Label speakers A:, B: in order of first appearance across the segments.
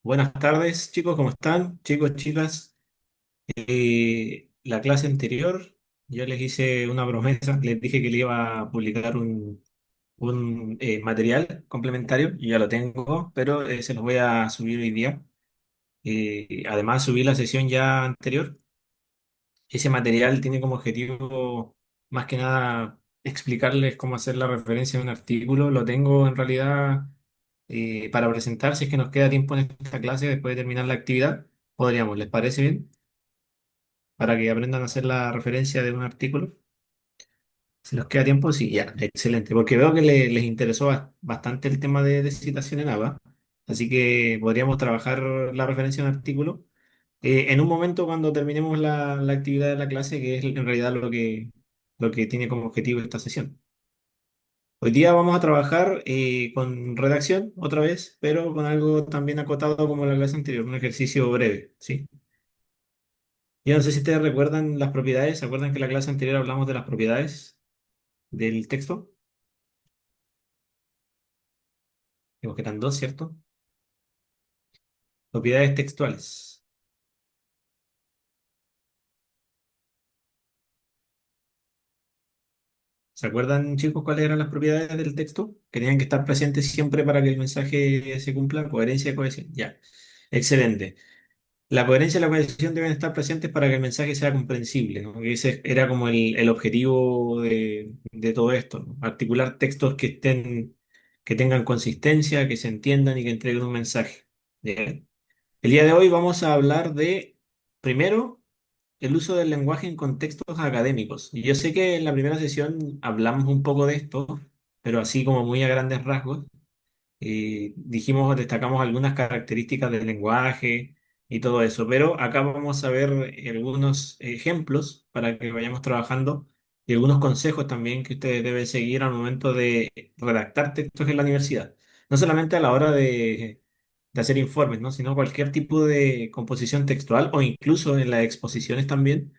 A: Buenas tardes, chicos, ¿cómo están? Chicos, chicas, la clase anterior yo les hice una promesa, les dije que le iba a publicar un material complementario, y ya lo tengo, pero se los voy a subir hoy día. Además, subí la sesión ya anterior. Ese material tiene como objetivo, más que nada, explicarles cómo hacer la referencia a un artículo. Lo tengo en realidad para presentar, si es que nos queda tiempo en esta clase después de terminar la actividad. Podríamos, ¿les parece bien? Para que aprendan a hacer la referencia de un artículo. Si nos queda tiempo, sí, ya, excelente. Porque veo que les interesó bastante el tema de citación en ABA. Así que podríamos trabajar la referencia de un artículo en un momento cuando terminemos la actividad de la clase, que es en realidad lo que tiene como objetivo esta sesión. Hoy día vamos a trabajar con redacción otra vez, pero con algo también acotado como la clase anterior, un ejercicio breve, ¿sí? Yo no sé si ustedes recuerdan las propiedades. ¿Se acuerdan que en la clase anterior hablamos de las propiedades del texto? Digo que eran dos, ¿cierto? Propiedades textuales. ¿Se acuerdan, chicos, cuáles eran las propiedades del texto? Que tenían que estar presentes siempre para que el mensaje se cumpla. Coherencia y cohesión. Ya. Excelente. La coherencia y la cohesión deben estar presentes para que el mensaje sea comprensible, ¿no? Que ese era como el objetivo de todo esto, ¿no? Articular textos que tengan consistencia, que se entiendan y que entreguen un mensaje. Bien. El día de hoy vamos a hablar de, primero, el uso del lenguaje en contextos académicos. Y yo sé que en la primera sesión hablamos un poco de esto, pero así como muy a grandes rasgos. Dijimos, destacamos algunas características del lenguaje y todo eso, pero acá vamos a ver algunos ejemplos para que vayamos trabajando y algunos consejos también que ustedes deben seguir al momento de redactar textos en la universidad. No solamente a la hora de hacer informes, ¿no? Sino cualquier tipo de composición textual o incluso en las exposiciones también,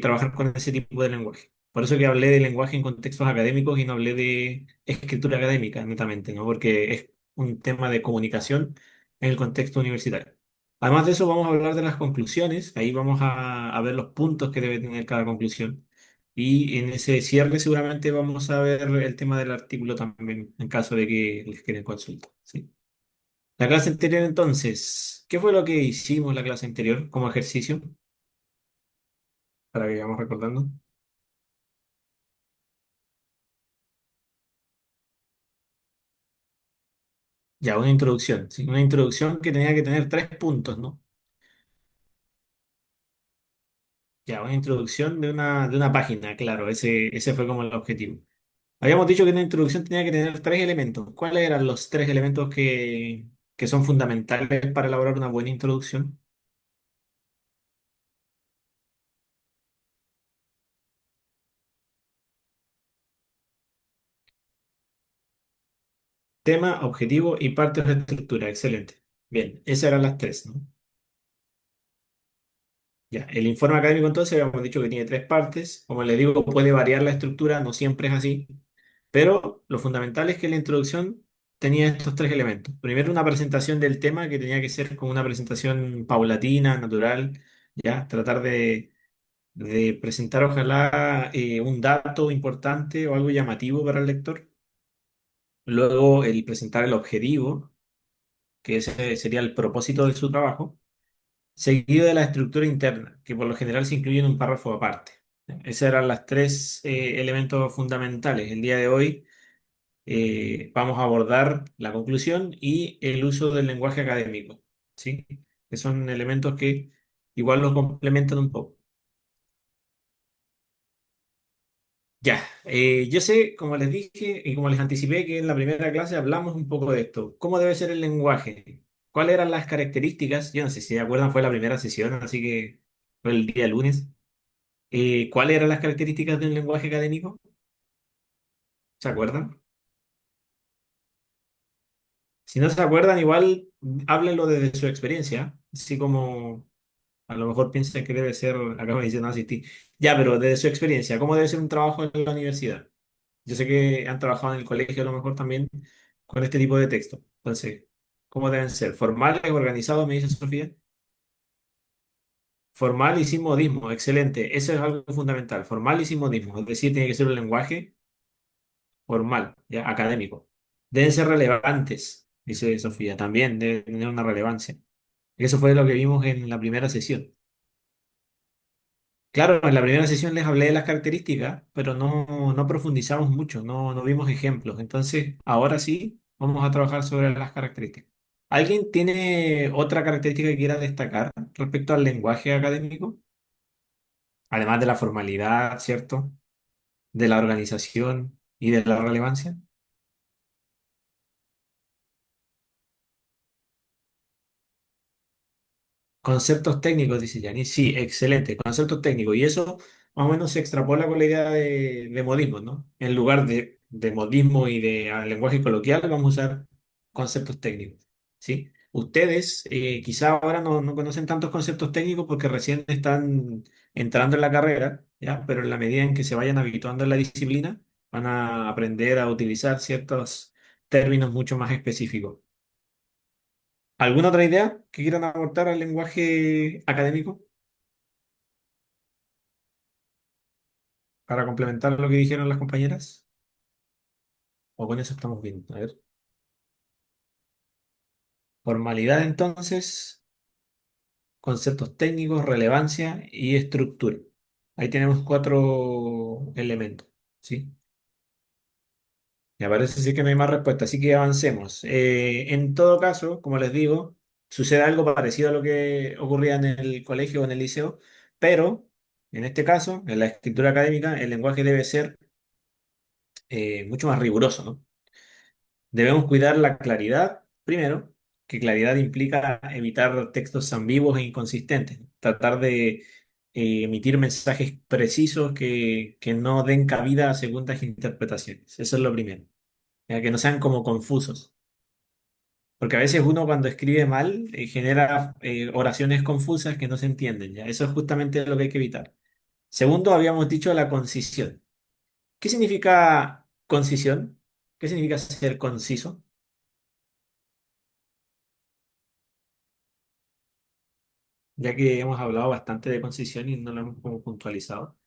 A: trabajar con ese tipo de lenguaje. Por eso que hablé de lenguaje en contextos académicos y no hablé de escritura académica, netamente, ¿no? Porque es un tema de comunicación en el contexto universitario. Además de eso, vamos a hablar de las conclusiones. Ahí vamos a ver los puntos que debe tener cada conclusión. Y en ese cierre seguramente vamos a ver el tema del artículo también, en caso de que les queden consulta, ¿sí? La clase anterior entonces, ¿qué fue lo que hicimos la clase anterior como ejercicio? Para que vayamos recordando. Ya, una introducción, ¿sí? Una introducción que tenía que tener 3 puntos, ¿no? Ya, una introducción de una página, claro, ese fue como el objetivo. Habíamos dicho que una introducción tenía que tener 3 elementos. ¿Cuáles eran los 3 elementos que son fundamentales para elaborar una buena introducción? Tema, objetivo y partes de estructura. Excelente. Bien, esas eran las tres, ¿no? Ya, el informe académico entonces habíamos dicho que tiene 3 partes. Como les digo, puede variar la estructura, no siempre es así. Pero lo fundamental es que la introducción tenía estos 3 elementos. Primero, una presentación del tema que tenía que ser como una presentación paulatina, natural, ya, tratar de presentar ojalá un dato importante o algo llamativo para el lector. Luego, el presentar el objetivo, que ese sería el propósito de su trabajo, seguido de la estructura interna, que por lo general se incluye en un párrafo aparte. Esos eran los 3 elementos fundamentales. El día de hoy vamos a abordar la conclusión y el uso del lenguaje académico, ¿sí? Que son elementos que igual los complementan un poco. Ya, yo sé, como les dije y como les anticipé, que en la primera clase hablamos un poco de esto. ¿Cómo debe ser el lenguaje? ¿Cuáles eran las características? Yo no sé si se acuerdan, fue la primera sesión, así que fue el día lunes. ¿Cuáles eran las características de un lenguaje académico? ¿Se acuerdan? Si no se acuerdan, igual háblenlo desde su experiencia, así como a lo mejor piensan que debe ser, acá me dicen no asistí. Ya, pero desde su experiencia, ¿cómo debe ser un trabajo en la universidad? Yo sé que han trabajado en el colegio a lo mejor también con este tipo de texto. Entonces, ¿Cómo deben ser? ¿Formales, organizados, me dice Sofía? Formal y sin modismo, excelente. Eso es algo fundamental. Formal y sin modismo. Es decir, tiene que ser un lenguaje formal, ya, académico. Deben ser relevantes, dice Sofía. También deben tener una relevancia. Eso fue lo que vimos en la primera sesión. Claro, en la primera sesión les hablé de las características, pero no profundizamos mucho, no vimos ejemplos. Entonces, ahora sí, vamos a trabajar sobre las características. ¿Alguien tiene otra característica que quiera destacar respecto al lenguaje académico? Además de la formalidad, ¿cierto? De la organización y de la relevancia. Conceptos técnicos, dice Yanis. Sí, excelente. Conceptos técnicos. Y eso más o menos se extrapola con la idea de modismo, ¿no? En lugar de modismo y de lenguaje coloquial, vamos a usar conceptos técnicos. ¿Sí? Ustedes quizá ahora no conocen tantos conceptos técnicos porque recién están entrando en la carrera, ¿ya? Pero en la medida en que se vayan habituando en la disciplina, van a aprender a utilizar ciertos términos mucho más específicos. ¿Alguna otra idea que quieran aportar al lenguaje académico para complementar lo que dijeron las compañeras? ¿O con eso estamos bien? A ver. Formalidad entonces, conceptos técnicos, relevancia y estructura. Ahí tenemos cuatro elementos, ¿sí? Me parece sí que no hay más respuesta, así que avancemos. En todo caso, como les digo, sucede algo parecido a lo que ocurría en el colegio o en el liceo, pero en este caso, en la escritura académica, el lenguaje debe ser mucho más riguroso, ¿no? Debemos cuidar la claridad, primero, que claridad implica evitar textos ambiguos e inconsistentes, tratar de emitir mensajes precisos que no den cabida a segundas interpretaciones. Eso es lo primero, ya que no sean como confusos, porque a veces uno cuando escribe mal genera oraciones confusas que no se entienden, ¿ya? Eso es justamente lo que hay que evitar. Segundo, habíamos dicho la concisión. ¿Qué significa concisión? ¿Qué significa ser conciso? Ya que hemos hablado bastante de concisión y no lo hemos como puntualizado.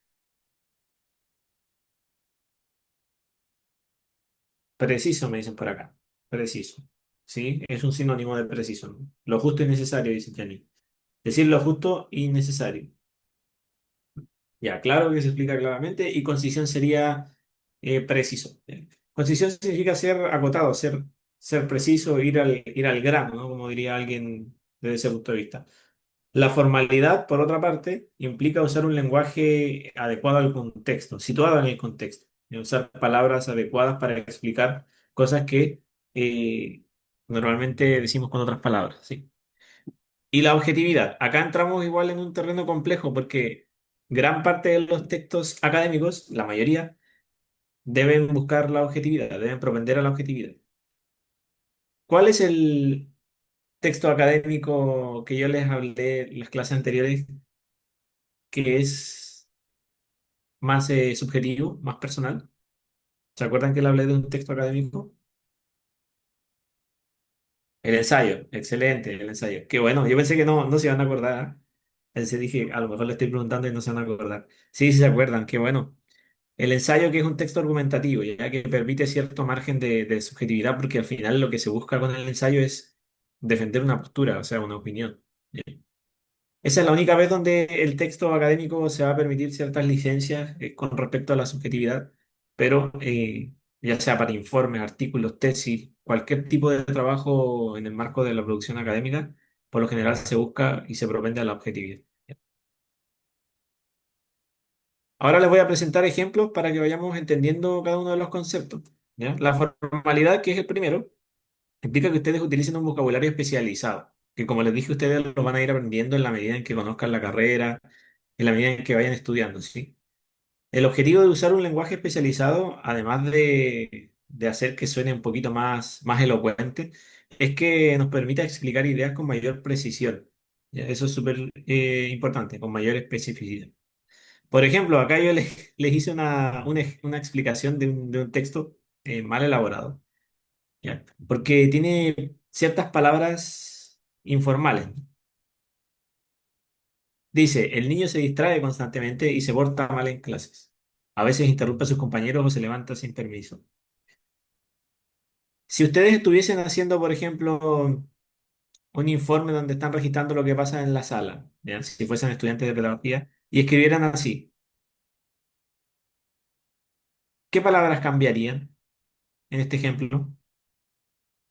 A: Preciso, me dicen por acá. Preciso. ¿Sí? Es un sinónimo de preciso, ¿no? Lo justo y necesario, dice Jenny. Decir lo justo y necesario. Ya, claro que se explica claramente. Y concisión sería preciso. Concisión significa ser acotado, ser preciso, ir al grano, ¿no? Como diría alguien desde ese punto de vista. La formalidad, por otra parte, implica usar un lenguaje adecuado al contexto, situado en el contexto, y usar palabras adecuadas para explicar cosas que normalmente decimos con otras palabras, ¿sí? Y la objetividad. Acá entramos igual en un terreno complejo porque gran parte de los textos académicos, la mayoría, deben buscar la objetividad, deben propender a la objetividad. ¿Cuál es el texto académico que yo les hablé en las clases anteriores que es más subjetivo, más personal? ¿Se acuerdan que le hablé de un texto académico? El ensayo, excelente, el ensayo. Qué bueno, yo pensé que no se iban a acordar. ¿Ah? Pensé, dije, a lo mejor le estoy preguntando y no se van a acordar. Sí, sí se acuerdan, qué bueno. El ensayo que es un texto argumentativo, ya que permite cierto margen de subjetividad, porque al final lo que se busca con el ensayo es defender una postura, o sea, una opinión. Esa es la única vez donde el texto académico se va a permitir ciertas licencias con respecto a la subjetividad, pero ya sea para informes, artículos, tesis, cualquier tipo de trabajo en el marco de la producción académica, por lo general se busca y se propende a la objetividad. Ahora les voy a presentar ejemplos para que vayamos entendiendo cada uno de los conceptos. ¿Ya? La formalidad, que es el primero, implica que ustedes utilicen un vocabulario especializado, que como les dije, ustedes lo van a ir aprendiendo en la medida en que conozcan la carrera, en la medida en que vayan estudiando, ¿sí? El objetivo de usar un lenguaje especializado, además de hacer que suene un poquito más elocuente, es que nos permita explicar ideas con mayor precisión. ¿Ya? Eso es súper importante, con mayor especificidad. Por ejemplo, acá yo les hice una explicación de un texto mal elaborado. ¿Ya? Porque tiene ciertas palabras informales. Dice, el niño se distrae constantemente y se porta mal en clases. A veces interrumpe a sus compañeros o se levanta sin permiso. Si ustedes estuviesen haciendo, por ejemplo, un informe donde están registrando lo que pasa en la sala, ¿ya? Si fuesen estudiantes de pedagogía, y escribieran así, ¿qué palabras cambiarían en este ejemplo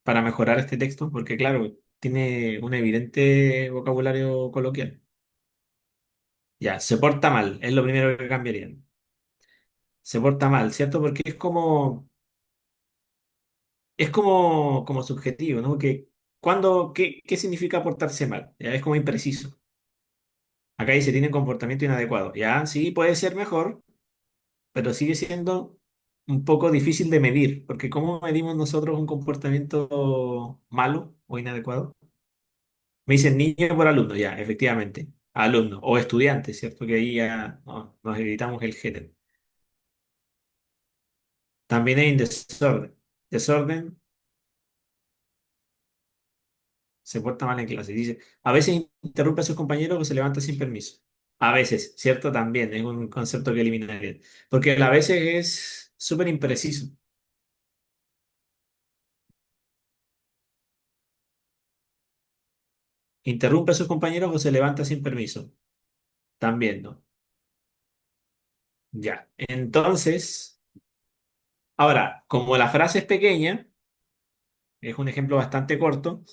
A: para mejorar este texto? Porque claro, tiene un evidente vocabulario coloquial. Ya, se porta mal, es lo primero que cambiarían. Se porta mal, ¿cierto? Porque como subjetivo, ¿no? ¿Qué significa portarse mal? Ya es como impreciso. Acá dice, tiene comportamiento inadecuado. Ya, sí, puede ser mejor, pero sigue siendo un poco difícil de medir, porque ¿cómo medimos nosotros un comportamiento malo o inadecuado? Me dicen niño por alumno, ya, efectivamente, alumno o estudiante, ¿cierto? Que ahí ya no, nos evitamos el género. También hay un desorden. Desorden se porta mal en clase. Dice, a veces interrumpe a sus compañeros o se levanta sin permiso. A veces, ¿cierto? También es un concepto que eliminaría. Porque el a veces es súper impreciso. Interrumpe a sus compañeros o se levanta sin permiso. También, ¿no? Ya. Entonces, ahora, como la frase es pequeña, es un ejemplo bastante corto,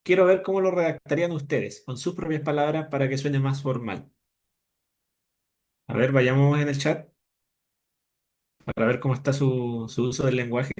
A: quiero ver cómo lo redactarían ustedes, con sus propias palabras para que suene más formal. A ver, vayamos en el chat para ver cómo está su uso del lenguaje.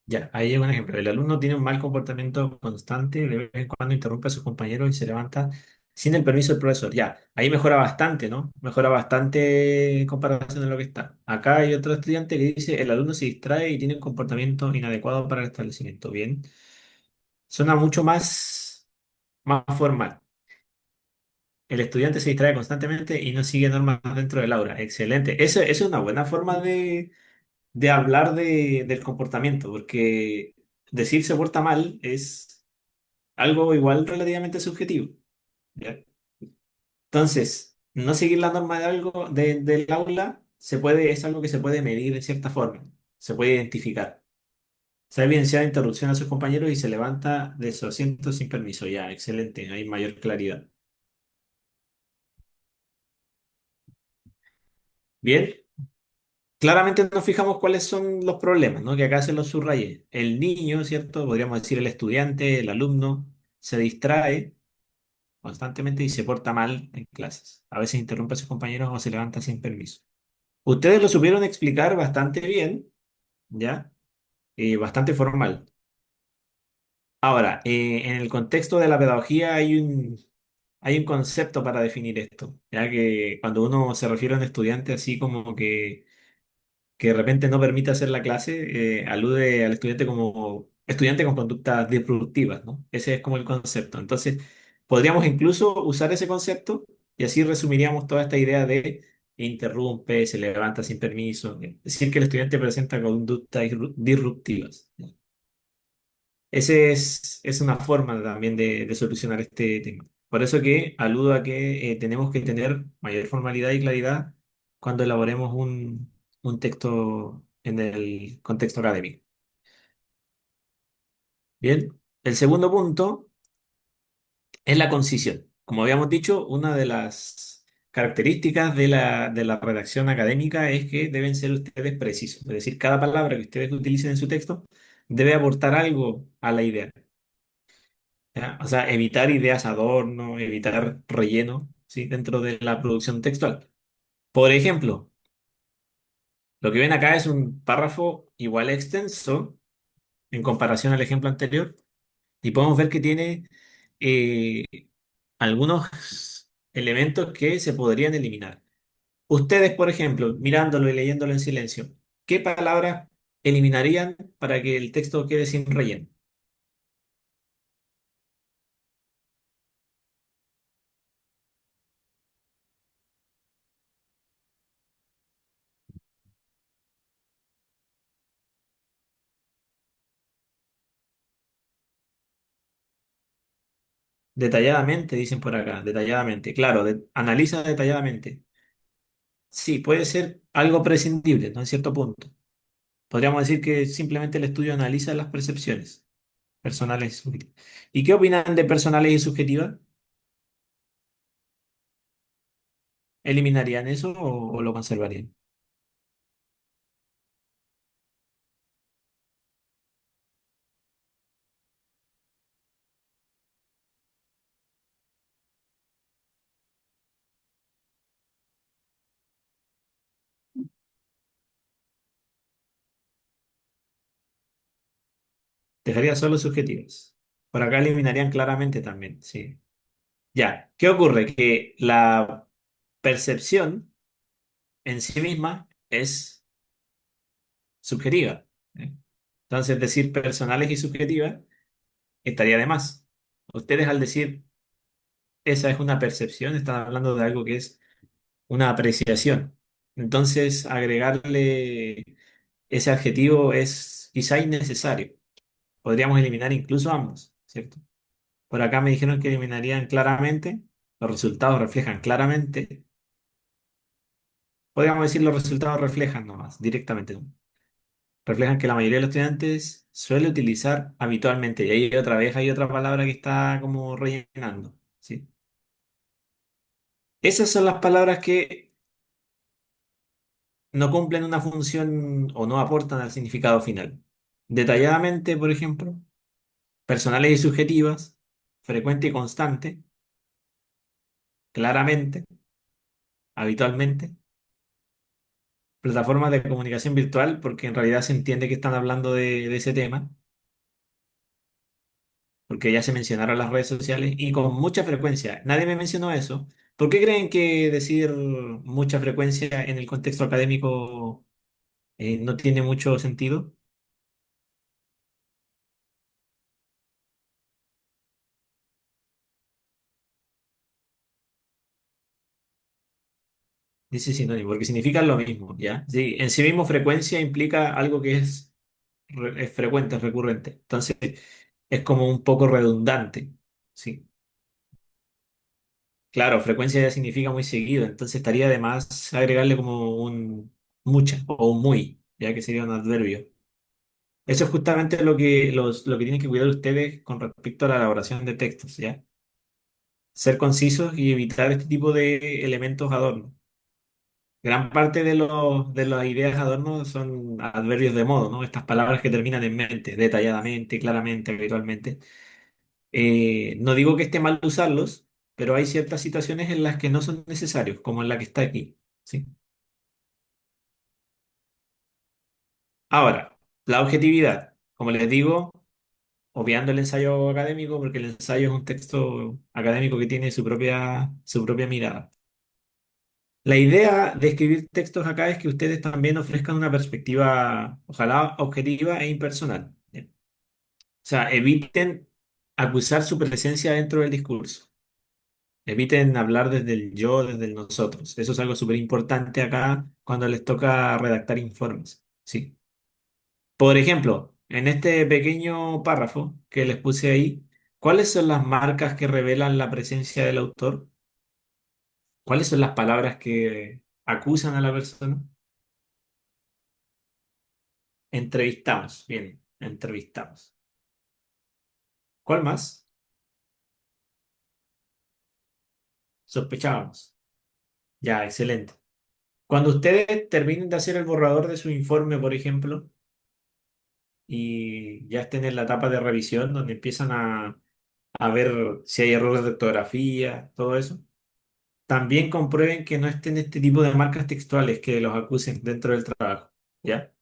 A: Ya, ahí es un ejemplo. El alumno tiene un mal comportamiento constante, de vez en cuando interrumpe a sus compañeros y se levanta sin el permiso del profesor. Ya, ahí mejora bastante, ¿no? Mejora bastante en comparación de lo que está. Acá hay otro estudiante que dice, el alumno se distrae y tiene un comportamiento inadecuado para el establecimiento. Bien, suena mucho más formal. El estudiante se distrae constantemente y no sigue normas dentro del aula. Excelente. Eso es una buena forma de hablar del comportamiento, porque decir se porta mal es algo igual relativamente subjetivo. ¿Ya? Entonces, no seguir la norma de algo del aula es algo que se puede medir de cierta forma, se puede identificar. Se ha evidenciado interrupción a sus compañeros y se levanta de su asiento sin permiso. Ya, excelente, hay mayor claridad. Bien, claramente nos fijamos cuáles son los problemas, ¿no? Que acá se los subrayé. El niño, ¿cierto? Podríamos decir el estudiante, el alumno, se distrae constantemente y se porta mal en clases. A veces interrumpe a sus compañeros o se levanta sin permiso. Ustedes lo supieron explicar bastante bien, ¿ya? Bastante formal. Ahora, en el contexto de la pedagogía hay un concepto para definir esto, ya que cuando uno se refiere a un estudiante así como que de repente no permite hacer la clase, alude al estudiante como estudiante con conductas disruptivas, ¿no? Ese es como el concepto. Entonces, podríamos incluso usar ese concepto y así resumiríamos toda esta idea de interrumpe, se levanta sin permiso, decir que el estudiante presenta conductas disruptivas. ¿No? Es una forma también de solucionar este tema. Por eso que aludo a que tenemos que tener mayor formalidad y claridad cuando elaboremos un texto en el contexto académico. Bien, el segundo punto es la concisión. Como habíamos dicho, una de las características de la redacción académica es que deben ser ustedes precisos. Es decir, cada palabra que ustedes utilicen en su texto debe aportar algo a la idea. ¿Ya? O sea, evitar ideas adorno, evitar relleno, ¿sí? Dentro de la producción textual. Por ejemplo, lo que ven acá es un párrafo igual extenso en comparación al ejemplo anterior y podemos ver que tiene eh, algunos elementos que se podrían eliminar. Ustedes, por ejemplo, mirándolo y leyéndolo en silencio, ¿qué palabras eliminarían para que el texto quede sin relleno? Detalladamente, dicen por acá, detalladamente. Claro, analiza detalladamente. Sí, puede ser algo prescindible, ¿no? En cierto punto. Podríamos decir que simplemente el estudio analiza las percepciones personales y subjetivas. ¿Y qué opinan de personales y subjetivas? ¿Eliminarían eso o lo conservarían? Dejaría solo subjetivas. Por acá eliminarían claramente también, sí. Ya, ¿qué ocurre? Que la percepción en sí misma es subjetiva. ¿Eh? Entonces, decir personales y subjetivas estaría de más. Ustedes al decir esa es una percepción, están hablando de algo que es una apreciación. Entonces, agregarle ese adjetivo es quizá innecesario. Podríamos eliminar incluso ambos, ¿cierto? Por acá me dijeron que eliminarían claramente, los resultados reflejan claramente, podríamos decir los resultados reflejan nomás, directamente, ¿no? Reflejan que la mayoría de los estudiantes suele utilizar habitualmente, y ahí otra vez hay otra palabra que está como rellenando, ¿sí? Esas son las palabras que no cumplen una función o no aportan al significado final. Detalladamente, por ejemplo, personales y subjetivas, frecuente y constante, claramente, habitualmente, plataformas de comunicación virtual, porque en realidad se entiende que están hablando de ese tema, porque ya se mencionaron las redes sociales y con mucha frecuencia. Nadie me mencionó eso. ¿Por qué creen que decir mucha frecuencia en el contexto académico no tiene mucho sentido? Dice sinónimo, porque significan lo mismo, ¿ya? Sí, en sí mismo frecuencia implica algo que es frecuente, es recurrente. Entonces es como un poco redundante, ¿sí? Claro, frecuencia ya significa muy seguido, entonces estaría de más agregarle como un mucha o un muy, ya que sería un adverbio. Eso es justamente lo que tienen que cuidar ustedes con respecto a la elaboración de textos, ¿ya? Ser concisos y evitar este tipo de elementos adornos. Gran parte de las ideas adorno son adverbios de modo, ¿no? Estas palabras que terminan en mente, detalladamente, claramente, habitualmente. No digo que esté mal usarlos, pero hay ciertas situaciones en las que no son necesarios, como en la que está aquí, ¿sí? Ahora, la objetividad, como les digo, obviando el ensayo académico, porque el ensayo es un texto académico que tiene su propia mirada. La idea de escribir textos acá es que ustedes también ofrezcan una perspectiva, ojalá objetiva e impersonal. ¿Ya? O sea, eviten acusar su presencia dentro del discurso. Eviten hablar desde el yo, desde el nosotros. Eso es algo súper importante acá cuando les toca redactar informes. Sí. Por ejemplo, en este pequeño párrafo que les puse ahí, ¿cuáles son las marcas que revelan la presencia del autor? ¿Cuáles son las palabras que acusan a la persona? Entrevistamos, bien, entrevistamos. ¿Cuál más? Sospechábamos. Ya, excelente. Cuando ustedes terminen de hacer el borrador de su informe, por ejemplo, y ya estén en la etapa de revisión, donde empiezan a ver si hay errores de ortografía, todo eso. También comprueben que no estén este tipo de marcas textuales que los acusen dentro del trabajo, ¿ya?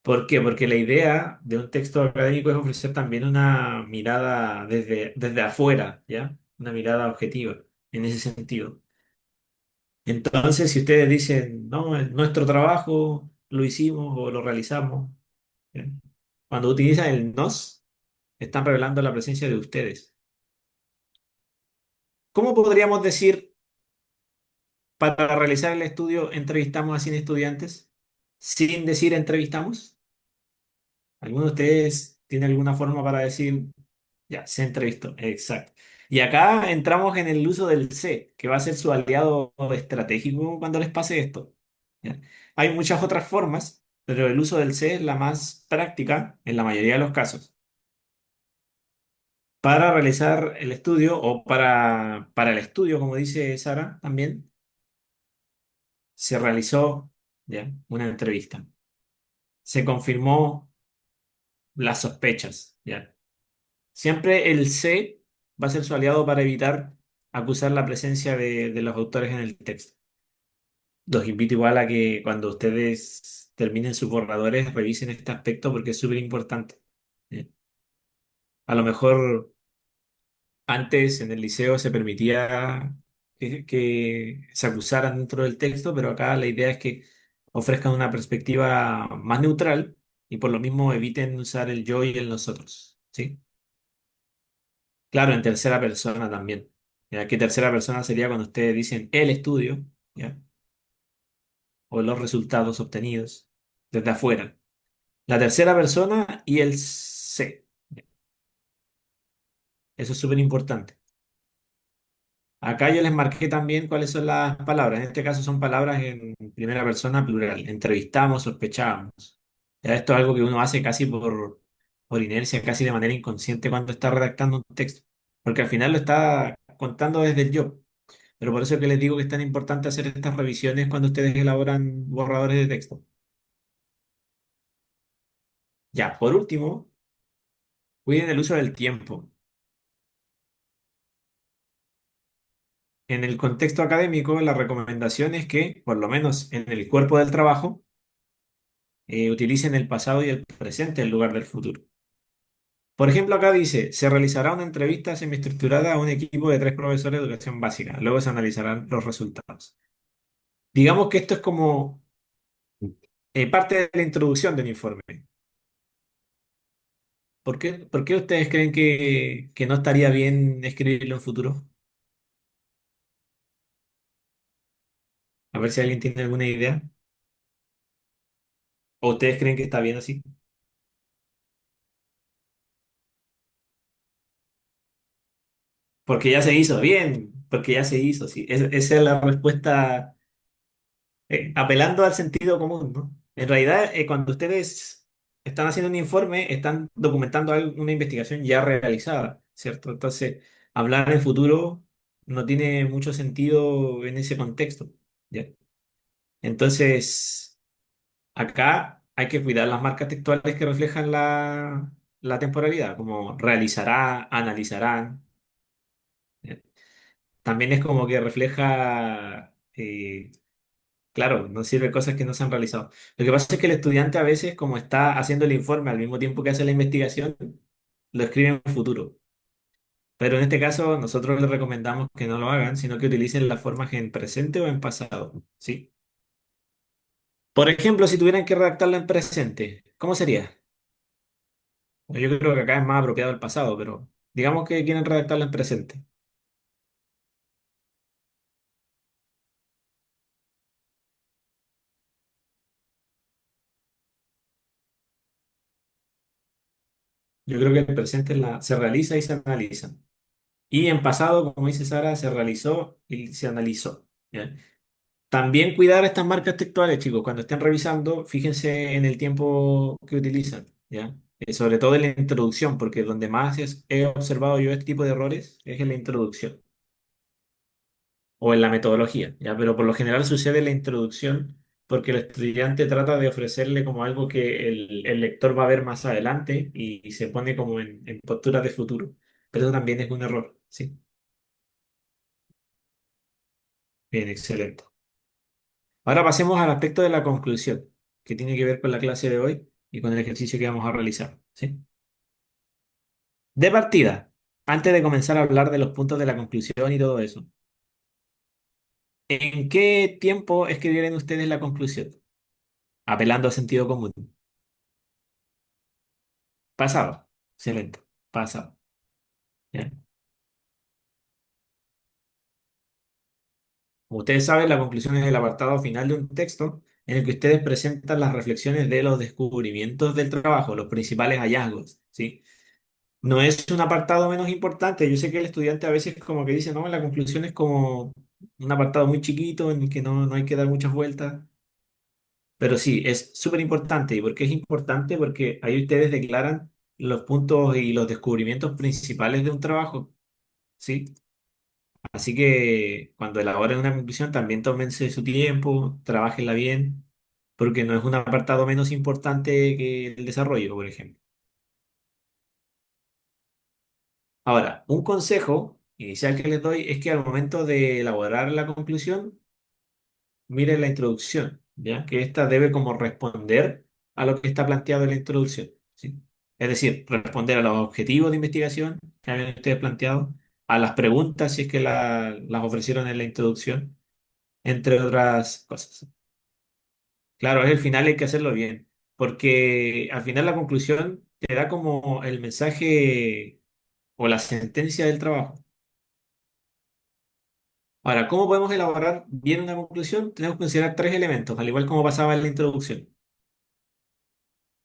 A: ¿Por qué? Porque la idea de un texto académico es ofrecer también una mirada desde afuera, ¿ya? Una mirada objetiva en ese sentido. Entonces, si ustedes dicen, no, nuestro trabajo lo hicimos o lo realizamos, ¿ya? Cuando utilizan el nos, están revelando la presencia de ustedes. ¿Cómo podríamos decir, para realizar el estudio, entrevistamos a 100 estudiantes sin decir entrevistamos? ¿Alguno de ustedes tiene alguna forma para decir, ya, se entrevistó? Exacto. Y acá entramos en el uso del se, que va a ser su aliado estratégico cuando les pase esto. ¿Ya? Hay muchas otras formas, pero el uso del se es la más práctica en la mayoría de los casos. Para realizar el estudio o para el estudio, como dice Sara también, se realizó, ¿ya? Una entrevista. Se confirmó las sospechas, ¿ya? Siempre el C va a ser su aliado para evitar acusar la presencia de los autores en el texto. Los invito igual a que cuando ustedes terminen sus borradores revisen este aspecto porque es súper importante. ¿Eh? A lo mejor antes en el liceo se permitía que se acusaran dentro del texto, pero acá la idea es que ofrezcan una perspectiva más neutral y por lo mismo eviten usar el yo y el nosotros. ¿Sí? Claro, en tercera persona también. ¿Ya? Que tercera persona sería cuando ustedes dicen el estudio, ¿ya? O los resultados obtenidos desde afuera. La tercera persona y el se. Eso es súper importante. Acá yo les marqué también cuáles son las palabras. En este caso son palabras en primera persona plural. Entrevistamos, sospechábamos. Ya esto es algo que uno hace casi por inercia, casi de manera inconsciente cuando está redactando un texto. Porque al final lo está contando desde el yo. Pero por eso es que les digo que es tan importante hacer estas revisiones cuando ustedes elaboran borradores de texto. Ya, por último, cuiden el uso del tiempo. En el contexto académico, la recomendación es que, por lo menos en el cuerpo del trabajo, utilicen el pasado y el presente en lugar del futuro. Por ejemplo, acá dice, se realizará una entrevista semiestructurada a un equipo de 3 profesores de educación básica. Luego se analizarán los resultados. Digamos que esto es como parte de la introducción del informe. ¿Por qué ustedes creen que no estaría bien escribirlo en futuro? A ver si alguien tiene alguna idea. ¿O ustedes creen que está bien así? Porque ya se hizo, bien, porque ya se hizo, sí. Esa es la respuesta, apelando al sentido común, ¿no? En realidad, cuando ustedes están haciendo un informe, están documentando una investigación ya realizada, ¿cierto? Entonces, hablar en futuro no tiene mucho sentido en ese contexto, ¿ya? Entonces, acá hay que cuidar las marcas textuales que reflejan la temporalidad, como realizará, analizarán. ¿Ya? También es como que refleja, claro, no sirve cosas que no se han realizado. Lo que pasa es que el estudiante a veces, como está haciendo el informe al mismo tiempo que hace la investigación, lo escribe en futuro. Pero en este caso, nosotros les recomendamos que no lo hagan, sino que utilicen las formas en presente o en pasado. ¿Sí? Por ejemplo, si tuvieran que redactarlo en presente, ¿cómo sería? Yo creo que acá es más apropiado el pasado, pero digamos que quieren redactarlo en presente. Yo creo que el presente se realiza y se analiza. Y en pasado, como dice Sara, se realizó y se analizó. ¿Ya? También cuidar estas marcas textuales, chicos. Cuando estén revisando, fíjense en el tiempo que utilizan. ¿Ya? Sobre todo en la introducción, porque donde más he observado yo este tipo de errores es en la introducción o en la metodología, ¿ya? Pero por lo general sucede en la introducción porque el estudiante trata de ofrecerle como algo que el lector va a ver más adelante y se pone como en posturas de futuro. pero eso también es un error, ¿sí? Bien, excelente. Ahora pasemos al aspecto de la conclusión, que tiene que ver con la clase de hoy y con el ejercicio que vamos a realizar, ¿sí? De partida, antes de comenzar a hablar de los puntos de la conclusión y todo eso, ¿en qué tiempo escribieron ustedes la conclusión? Apelando a sentido común. Pasado. Excelente. Pasado. ¿Ya? Como ustedes saben, la conclusión es el apartado final de un texto en el que ustedes presentan las reflexiones de los descubrimientos del trabajo, los principales hallazgos, ¿sí? No es un apartado menos importante. Yo sé que el estudiante a veces como que dice, no, la conclusión es como un apartado muy chiquito en el que no hay que dar muchas vueltas. Pero sí, es súper importante. ¿Y por qué es importante? Porque ahí ustedes declaran los puntos y los descubrimientos principales de un trabajo, ¿sí? Así que cuando elaboren una conclusión, también tómense su tiempo, trabajenla bien, porque no es un apartado menos importante que el desarrollo, por ejemplo. Ahora, un consejo inicial que les doy es que al momento de elaborar la conclusión, miren la introducción, ¿ya? Que ésta debe como responder a lo que está planteado en la introducción, ¿sí? Es decir, responder a los objetivos de investigación que habían ustedes planteado, a las preguntas si es que las ofrecieron en la introducción, entre otras cosas. Claro, es el final, hay que hacerlo bien, porque al final la conclusión te da como el mensaje o la sentencia del trabajo. Ahora, ¿cómo podemos elaborar bien una conclusión? Tenemos que considerar tres elementos, al igual como pasaba en la introducción.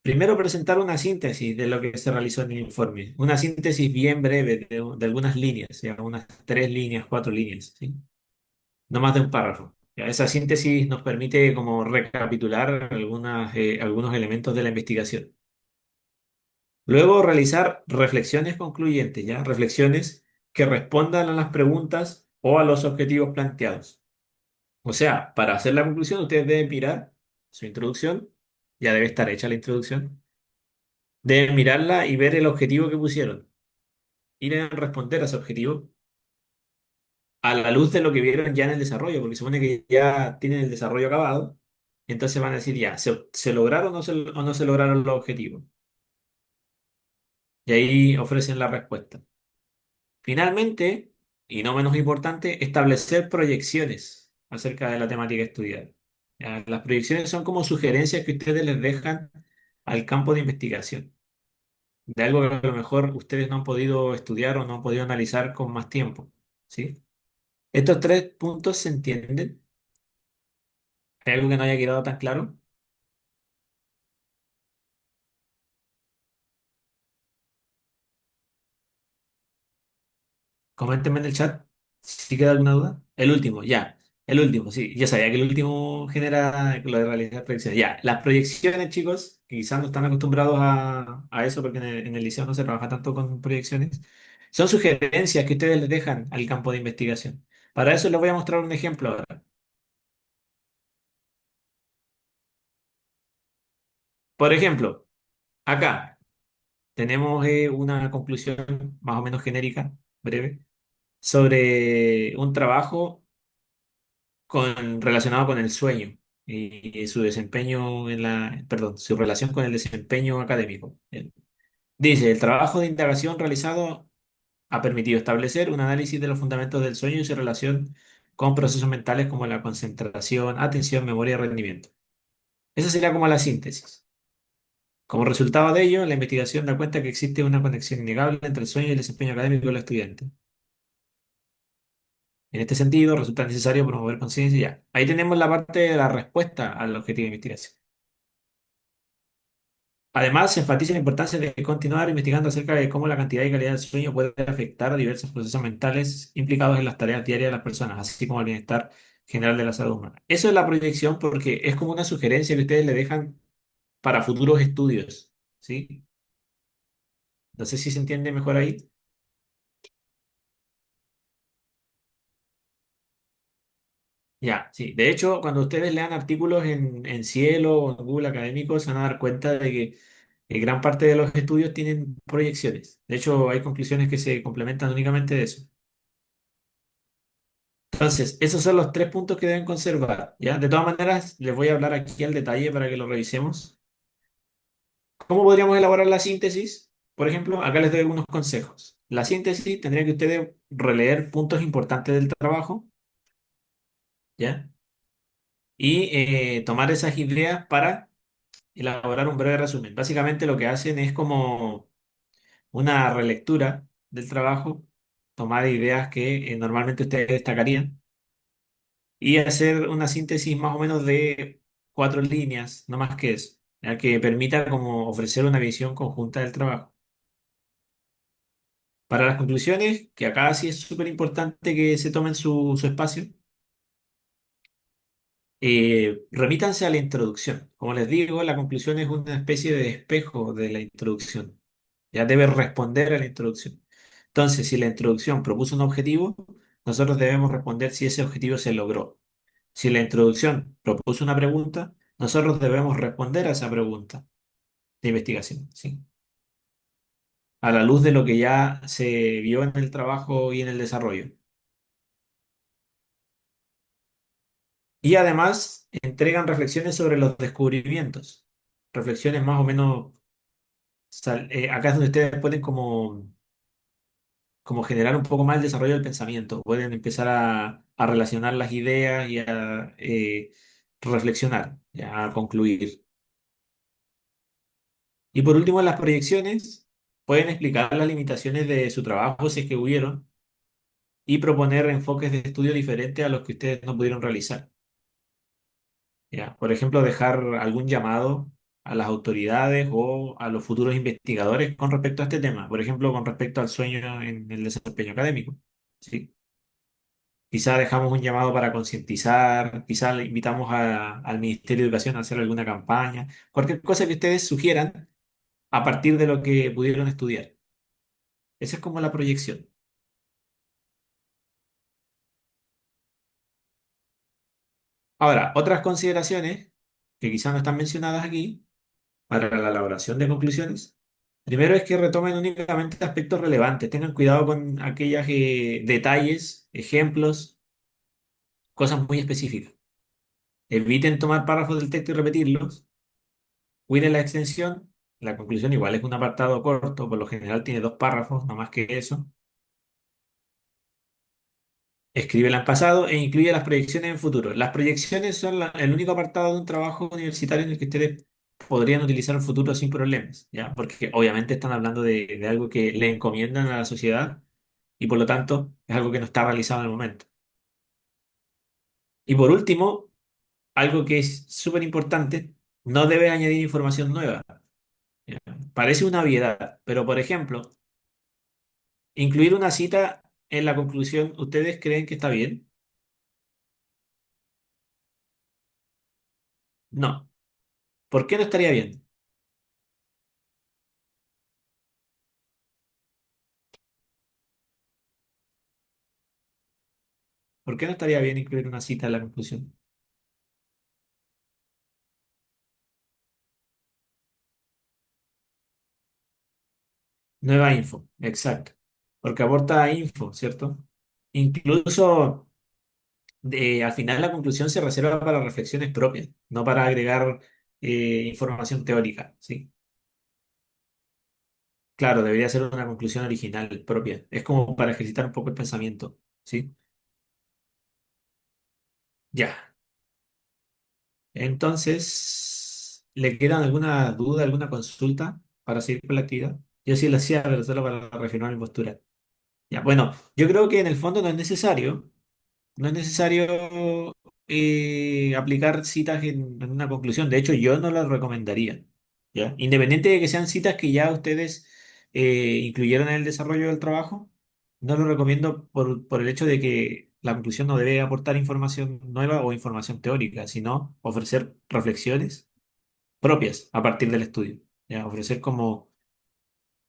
A: Primero, presentar una síntesis de lo que se realizó en el informe, una síntesis bien breve de algunas líneas, ya, unas 3 líneas, 4 líneas, ¿sí? No más de un párrafo. Ya, esa síntesis nos permite como recapitular algunos elementos de la investigación. Luego, realizar reflexiones concluyentes, ¿ya? Reflexiones que respondan a las preguntas o a los objetivos planteados. O sea, para hacer la conclusión, ustedes deben mirar su introducción, ya debe estar hecha la introducción, deben mirarla y ver el objetivo que pusieron y deben responder a ese objetivo a la luz de lo que vieron ya en el desarrollo, porque supone que ya tienen el desarrollo acabado, entonces van a decir ya, ¿se lograron o no se lograron los objetivos? Y ahí ofrecen la respuesta. Finalmente, y no menos importante, establecer proyecciones acerca de la temática estudiada. Ya, las proyecciones son como sugerencias que ustedes les dejan al campo de investigación, de algo que a lo mejor ustedes no han podido estudiar o no han podido analizar con más tiempo, ¿sí? Estos tres puntos se entienden. ¿Hay algo que no haya quedado tan claro? Coméntenme en el chat si queda alguna duda. El último, ya. El último, sí. Ya sabía que el último genera lo de realizar proyecciones. Ya. Las proyecciones, chicos, que quizás no están acostumbrados a eso porque en el liceo no se trabaja tanto con proyecciones, son sugerencias que ustedes les dejan al campo de investigación. Para eso les voy a mostrar un ejemplo ahora. Por ejemplo, acá tenemos una conclusión más o menos genérica, breve, sobre un trabajo relacionado con el sueño y su desempeño perdón, su relación con el desempeño académico. Dice, el trabajo de indagación realizado ha permitido establecer un análisis de los fundamentos del sueño y su relación con procesos mentales como la concentración, atención, memoria y rendimiento. Esa sería como la síntesis. Como resultado de ello, la investigación da cuenta que existe una conexión innegable entre el sueño y el desempeño académico del estudiante. En este sentido, resulta necesario promover conciencia. Ya. Ahí tenemos la parte de la respuesta al objetivo de investigación. Además, se enfatiza la importancia de continuar investigando acerca de cómo la cantidad y calidad del sueño puede afectar a diversos procesos mentales implicados en las tareas diarias de las personas, así como el bienestar general de la salud humana. Eso es la proyección porque es como una sugerencia que ustedes le dejan para futuros estudios, ¿sí? No sé si se entiende mejor ahí. Ya, sí. De hecho, cuando ustedes lean artículos en Cielo o en Google Académico, se van a dar cuenta de que Gran parte de los estudios tienen proyecciones. De hecho, hay conclusiones que se complementan únicamente de eso. Entonces, esos son los tres puntos que deben conservar, ¿ya? De todas maneras, les voy a hablar aquí al detalle para que lo revisemos. ¿Cómo podríamos elaborar la síntesis? Por ejemplo, acá les doy algunos consejos. La síntesis tendría que ustedes releer puntos importantes del trabajo, ¿ya? Y tomar esas ideas para elaborar un breve resumen. Básicamente lo que hacen es como una relectura del trabajo, tomar ideas que normalmente ustedes destacarían y hacer una síntesis más o menos de 4 líneas, no más que eso, ya que permita como ofrecer una visión conjunta del trabajo. Para las conclusiones, que acá sí es súper importante que se tomen su espacio, remítanse a la introducción. Como les digo, la conclusión es una especie de espejo de la introducción. Ya debe responder a la introducción. Entonces, si la introducción propuso un objetivo, nosotros debemos responder si ese objetivo se logró. Si la introducción propuso una pregunta, nosotros debemos responder a esa pregunta de investigación, ¿sí? A la luz de lo que ya se vio en el trabajo y en el desarrollo. Y además entregan reflexiones sobre los descubrimientos. Reflexiones más o menos, acá es donde ustedes pueden como generar un poco más el desarrollo del pensamiento. Pueden empezar a relacionar las ideas y a reflexionar, ya, a concluir. Y por último, en las proyecciones, pueden explicar las limitaciones de su trabajo si es que hubieron y proponer enfoques de estudio diferentes a los que ustedes no pudieron realizar. ¿Ya? Por ejemplo, dejar algún llamado a las autoridades o a los futuros investigadores con respecto a este tema. Por ejemplo, con respecto al sueño en el desempeño académico. ¿Sí? Quizá dejamos un llamado para concientizar, quizá le invitamos al Ministerio de Educación a hacer alguna campaña, cualquier cosa que ustedes sugieran a partir de lo que pudieron estudiar. Esa es como la proyección. Ahora, otras consideraciones que quizás no están mencionadas aquí para la elaboración de conclusiones. Primero es que retomen únicamente aspectos relevantes, tengan cuidado con aquellos detalles, ejemplos, cosas muy específicas. Eviten tomar párrafos del texto y repetirlos. Cuiden la extensión. La conclusión igual es un apartado corto, por lo general tiene 2 párrafos, no más que eso. Escríbela en pasado e incluye las proyecciones en futuro. Las proyecciones son el único apartado de un trabajo universitario en el que ustedes podrían utilizar en futuro sin problemas, ¿ya? Porque obviamente están hablando de algo que le encomiendan a la sociedad y por lo tanto es algo que no está realizado en el momento. Y por último, algo que es súper importante, no debe añadir información nueva, ¿ya? Parece una obviedad, pero por ejemplo, incluir una cita en la conclusión, ¿ustedes creen que está bien? No. ¿Por qué no estaría bien? ¿Por qué no estaría bien incluir una cita en la conclusión? Nueva info, exacto. Porque aporta info, ¿cierto? Incluso al final la conclusión se reserva para reflexiones propias, no para agregar información teórica, ¿sí? Claro, debería ser una conclusión original, propia. Es como para ejercitar un poco el pensamiento, ¿sí? Ya. Entonces, ¿le quedan alguna duda, alguna consulta para seguir con la actividad? Yo sí lo hacía, pero solo para reafirmar mi postura. Ya, bueno, yo creo que en el fondo no es necesario. No es necesario aplicar citas en una conclusión. De hecho, yo no las recomendaría. ¿Ya? Independiente de que sean citas que ya ustedes incluyeron en el desarrollo del trabajo, no lo recomiendo por el hecho de que la conclusión no debe aportar información nueva o información teórica, sino ofrecer reflexiones propias a partir del estudio. ¿Ya? Ofrecer como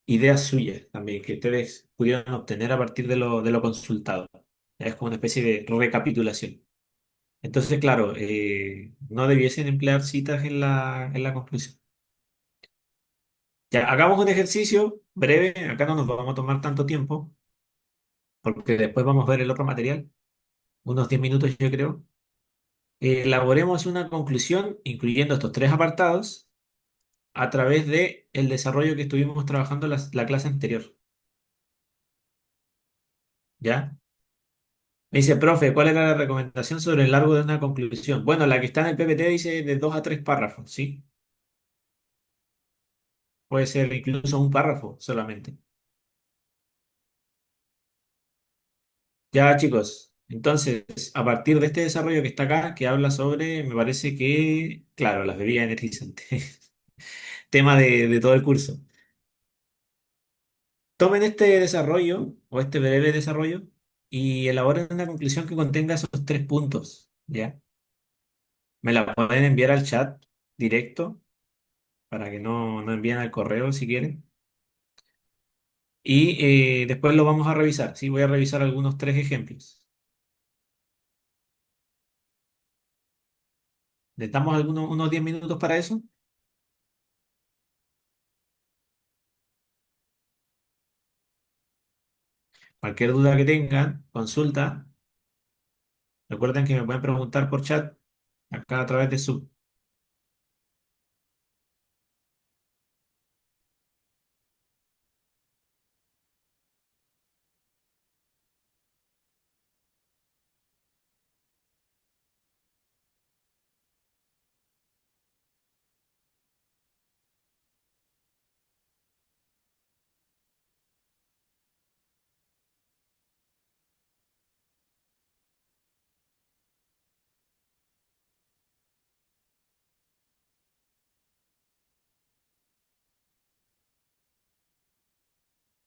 A: ideas suyas también que ustedes pudieran obtener a partir de lo consultado. ¿Ya? Es como una especie de recapitulación. Entonces, claro, no debiesen emplear citas en la conclusión. Ya, hagamos un ejercicio breve, acá no nos vamos a tomar tanto tiempo, porque después vamos a ver el otro material, unos 10 minutos yo creo. Elaboremos una conclusión incluyendo estos tres apartados a través de el desarrollo que estuvimos trabajando la clase anterior. ¿Ya? Me dice, profe, ¿cuál era la recomendación sobre el largo de una conclusión? Bueno, la que está en el PPT dice de 2 a 3 párrafos, ¿sí? Puede ser incluso un párrafo solamente. Ya, chicos, entonces, a partir de este desarrollo que está acá, que habla sobre, me parece que, claro, las bebidas energizantes, tema de todo el curso. Tomen este desarrollo o este breve desarrollo y elaboren una conclusión que contenga esos 3 puntos, ¿ya? Me la pueden enviar al chat directo para que no envíen al correo si quieren. Y después lo vamos a revisar, ¿sí? Voy a revisar algunos 3 ejemplos. ¿Les damos unos 10 minutos para eso? Cualquier duda que tengan, consulta. Recuerden que me pueden preguntar por chat acá a través de Zoom.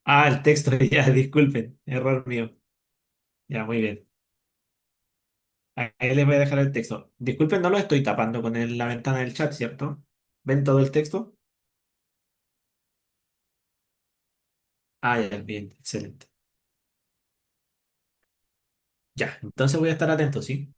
A: Ah, el texto, ya, disculpen, error mío. Ya, muy bien. Ahí les voy a dejar el texto. Disculpen, no lo estoy tapando con la ventana del chat, ¿cierto? ¿Ven todo el texto? Ah, ya, bien, excelente. Ya, entonces voy a estar atento, ¿sí?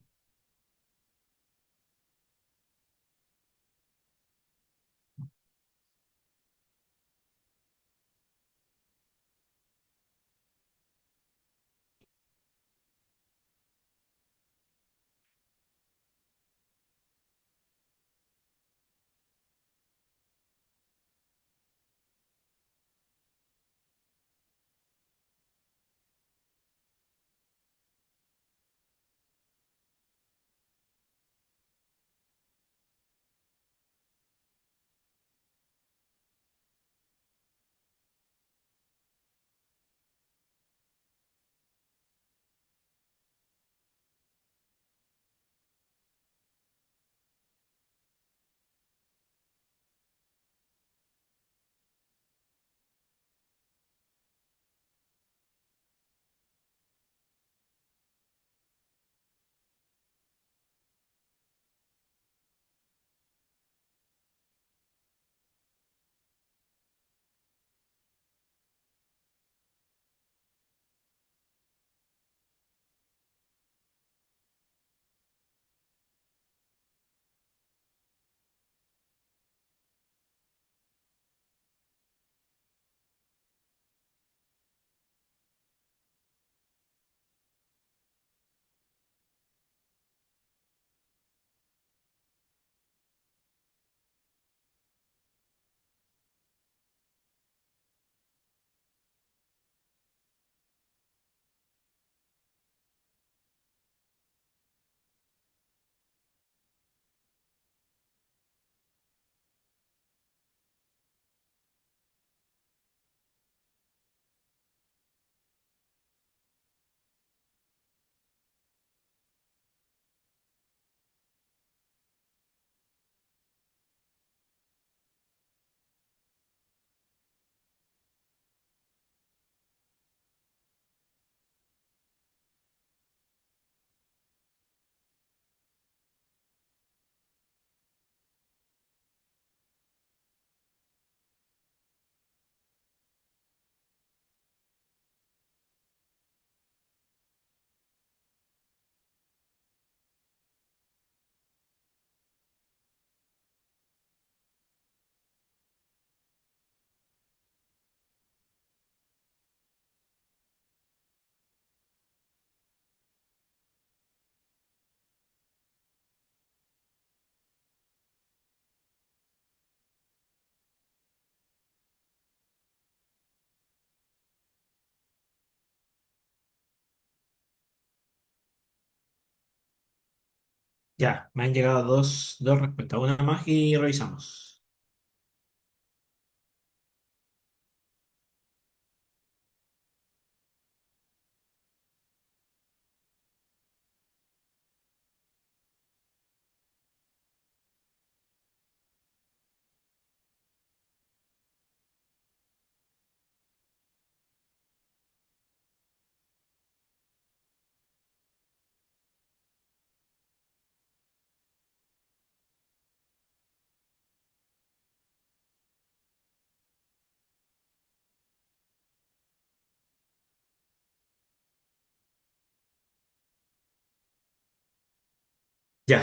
A: Ya, me han llegado dos respuestas, una más y revisamos. Ya,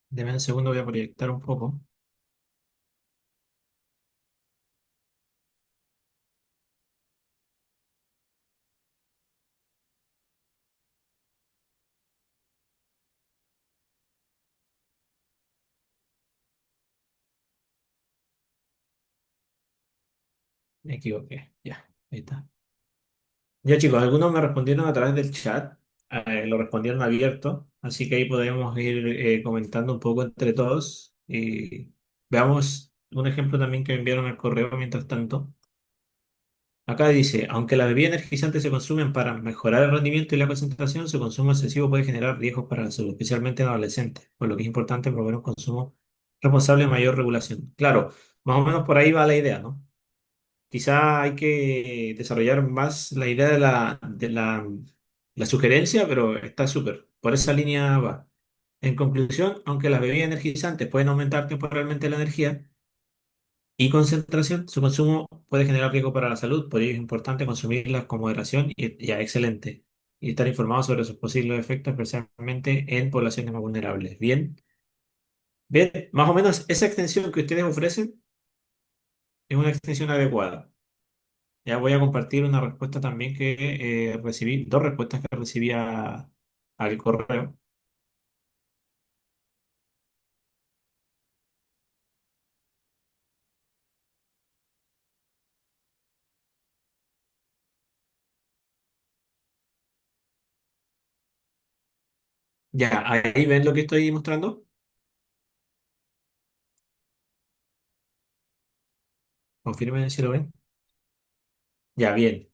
A: deme un segundo, voy a proyectar un poco. Me equivoqué, ya, ahí está. Ya chicos, algunos me respondieron a través del chat, lo respondieron abierto, así que ahí podemos ir comentando un poco entre todos. Y veamos un ejemplo también que me enviaron al correo mientras tanto. Acá dice, aunque las bebidas energizantes se consumen para mejorar el rendimiento y la concentración, su consumo excesivo puede generar riesgos para la salud, especialmente en adolescentes, por lo que es importante promover un consumo responsable y mayor regulación. Claro, más o menos por ahí va la idea, ¿no? Quizá hay que desarrollar más la idea la sugerencia, pero está súper. Por esa línea va. En conclusión, aunque las bebidas energizantes pueden aumentar temporalmente la energía y concentración, su consumo puede generar riesgo para la salud, por ello es importante consumirlas con moderación y ya, excelente. Y estar informado sobre sus posibles efectos, especialmente en poblaciones más vulnerables. Bien, bien, más o menos esa extensión que ustedes ofrecen es una extensión adecuada. Ya voy a compartir una respuesta también que recibí, dos respuestas que recibí al correo. Ya, ahí ven lo que estoy mostrando. Confirmen si lo ven. Ya, bien.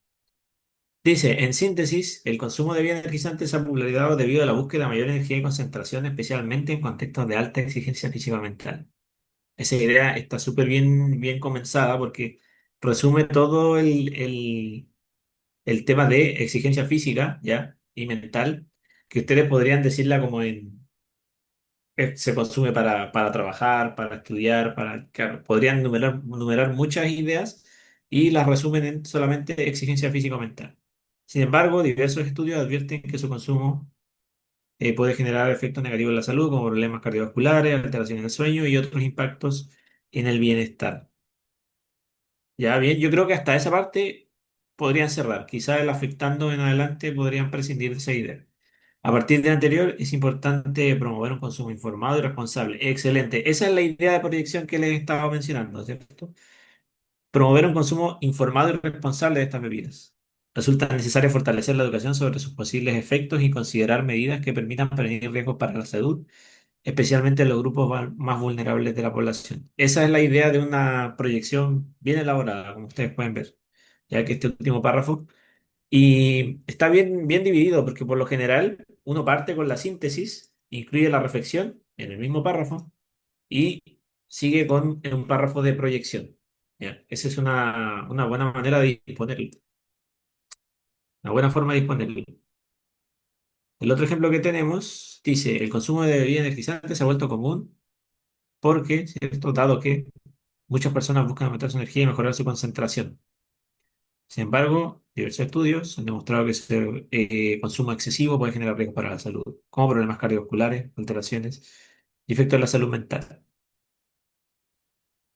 A: Dice, en síntesis, el consumo de bebidas energizantes se ha popularizado debido a la búsqueda de mayor energía y concentración, especialmente en contextos de alta exigencia física-mental. Esa idea está súper bien comenzada porque resume todo el tema de exigencia física, ¿ya? Y mental, que ustedes podrían decirla como en se consume para trabajar, para estudiar, claro, podrían numerar muchas ideas y las resumen en solamente exigencia físico-mental. Sin embargo, diversos estudios advierten que su consumo puede generar efectos negativos en la salud, como problemas cardiovasculares, alteraciones del sueño y otros impactos en el bienestar. Ya bien, yo creo que hasta esa parte podrían cerrar. Quizás el afectando en adelante podrían prescindir de esa idea. A partir de lo anterior, es importante promover un consumo informado y responsable. Excelente. Esa es la idea de proyección que les estaba mencionando, ¿cierto? Promover un consumo informado y responsable de estas bebidas. Resulta necesario fortalecer la educación sobre sus posibles efectos y considerar medidas que permitan prevenir riesgos para la salud, especialmente en los grupos más vulnerables de la población. Esa es la idea de una proyección bien elaborada, como ustedes pueden ver, ya que este último párrafo y está bien dividido porque por lo general uno parte con la síntesis, incluye la reflexión en el mismo párrafo y sigue con un párrafo de proyección. ¿Ya? Esa es una buena manera de disponerlo, una buena forma de disponerlo. El otro ejemplo que tenemos dice, el consumo de bebidas energizantes se ha vuelto común porque, ¿cierto? Dado que muchas personas buscan aumentar su energía y mejorar su concentración. Sin embargo, diversos estudios han demostrado que ese consumo excesivo puede generar riesgos para la salud, como problemas cardiovasculares, alteraciones y efectos en la salud mental.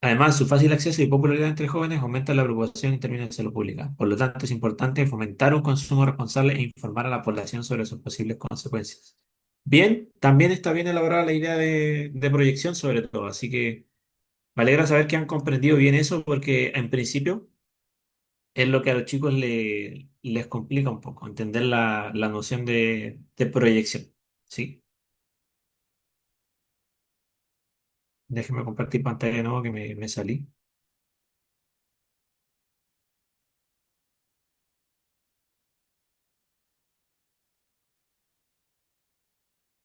A: Además, su fácil acceso y popularidad entre jóvenes aumenta la preocupación en términos de salud pública. Por lo tanto, es importante fomentar un consumo responsable e informar a la población sobre sus posibles consecuencias. Bien, también está bien elaborada la idea de proyección sobre todo, así que me alegra saber que han comprendido bien eso porque en principio es lo que a los chicos les complica un poco, entender la noción de proyección. ¿Sí? Déjenme compartir pantalla de nuevo que me salí.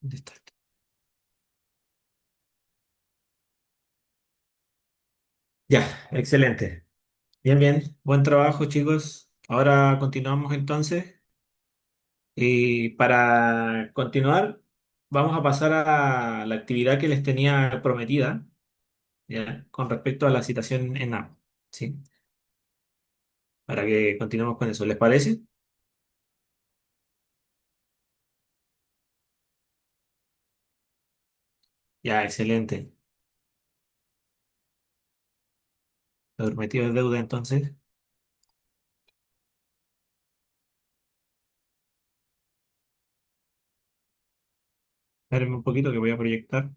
A: ¿Dónde está esto? Ya, excelente. Bien, bien. Buen trabajo, chicos. Ahora continuamos entonces. Y para continuar, vamos a pasar a la actividad que les tenía prometida, ¿ya? Con respecto a la citación en app, ¿sí? Para que continuemos con eso. ¿Les parece? Ya, excelente. Lo prometido es deuda, entonces. Espérenme un poquito que voy a proyectar.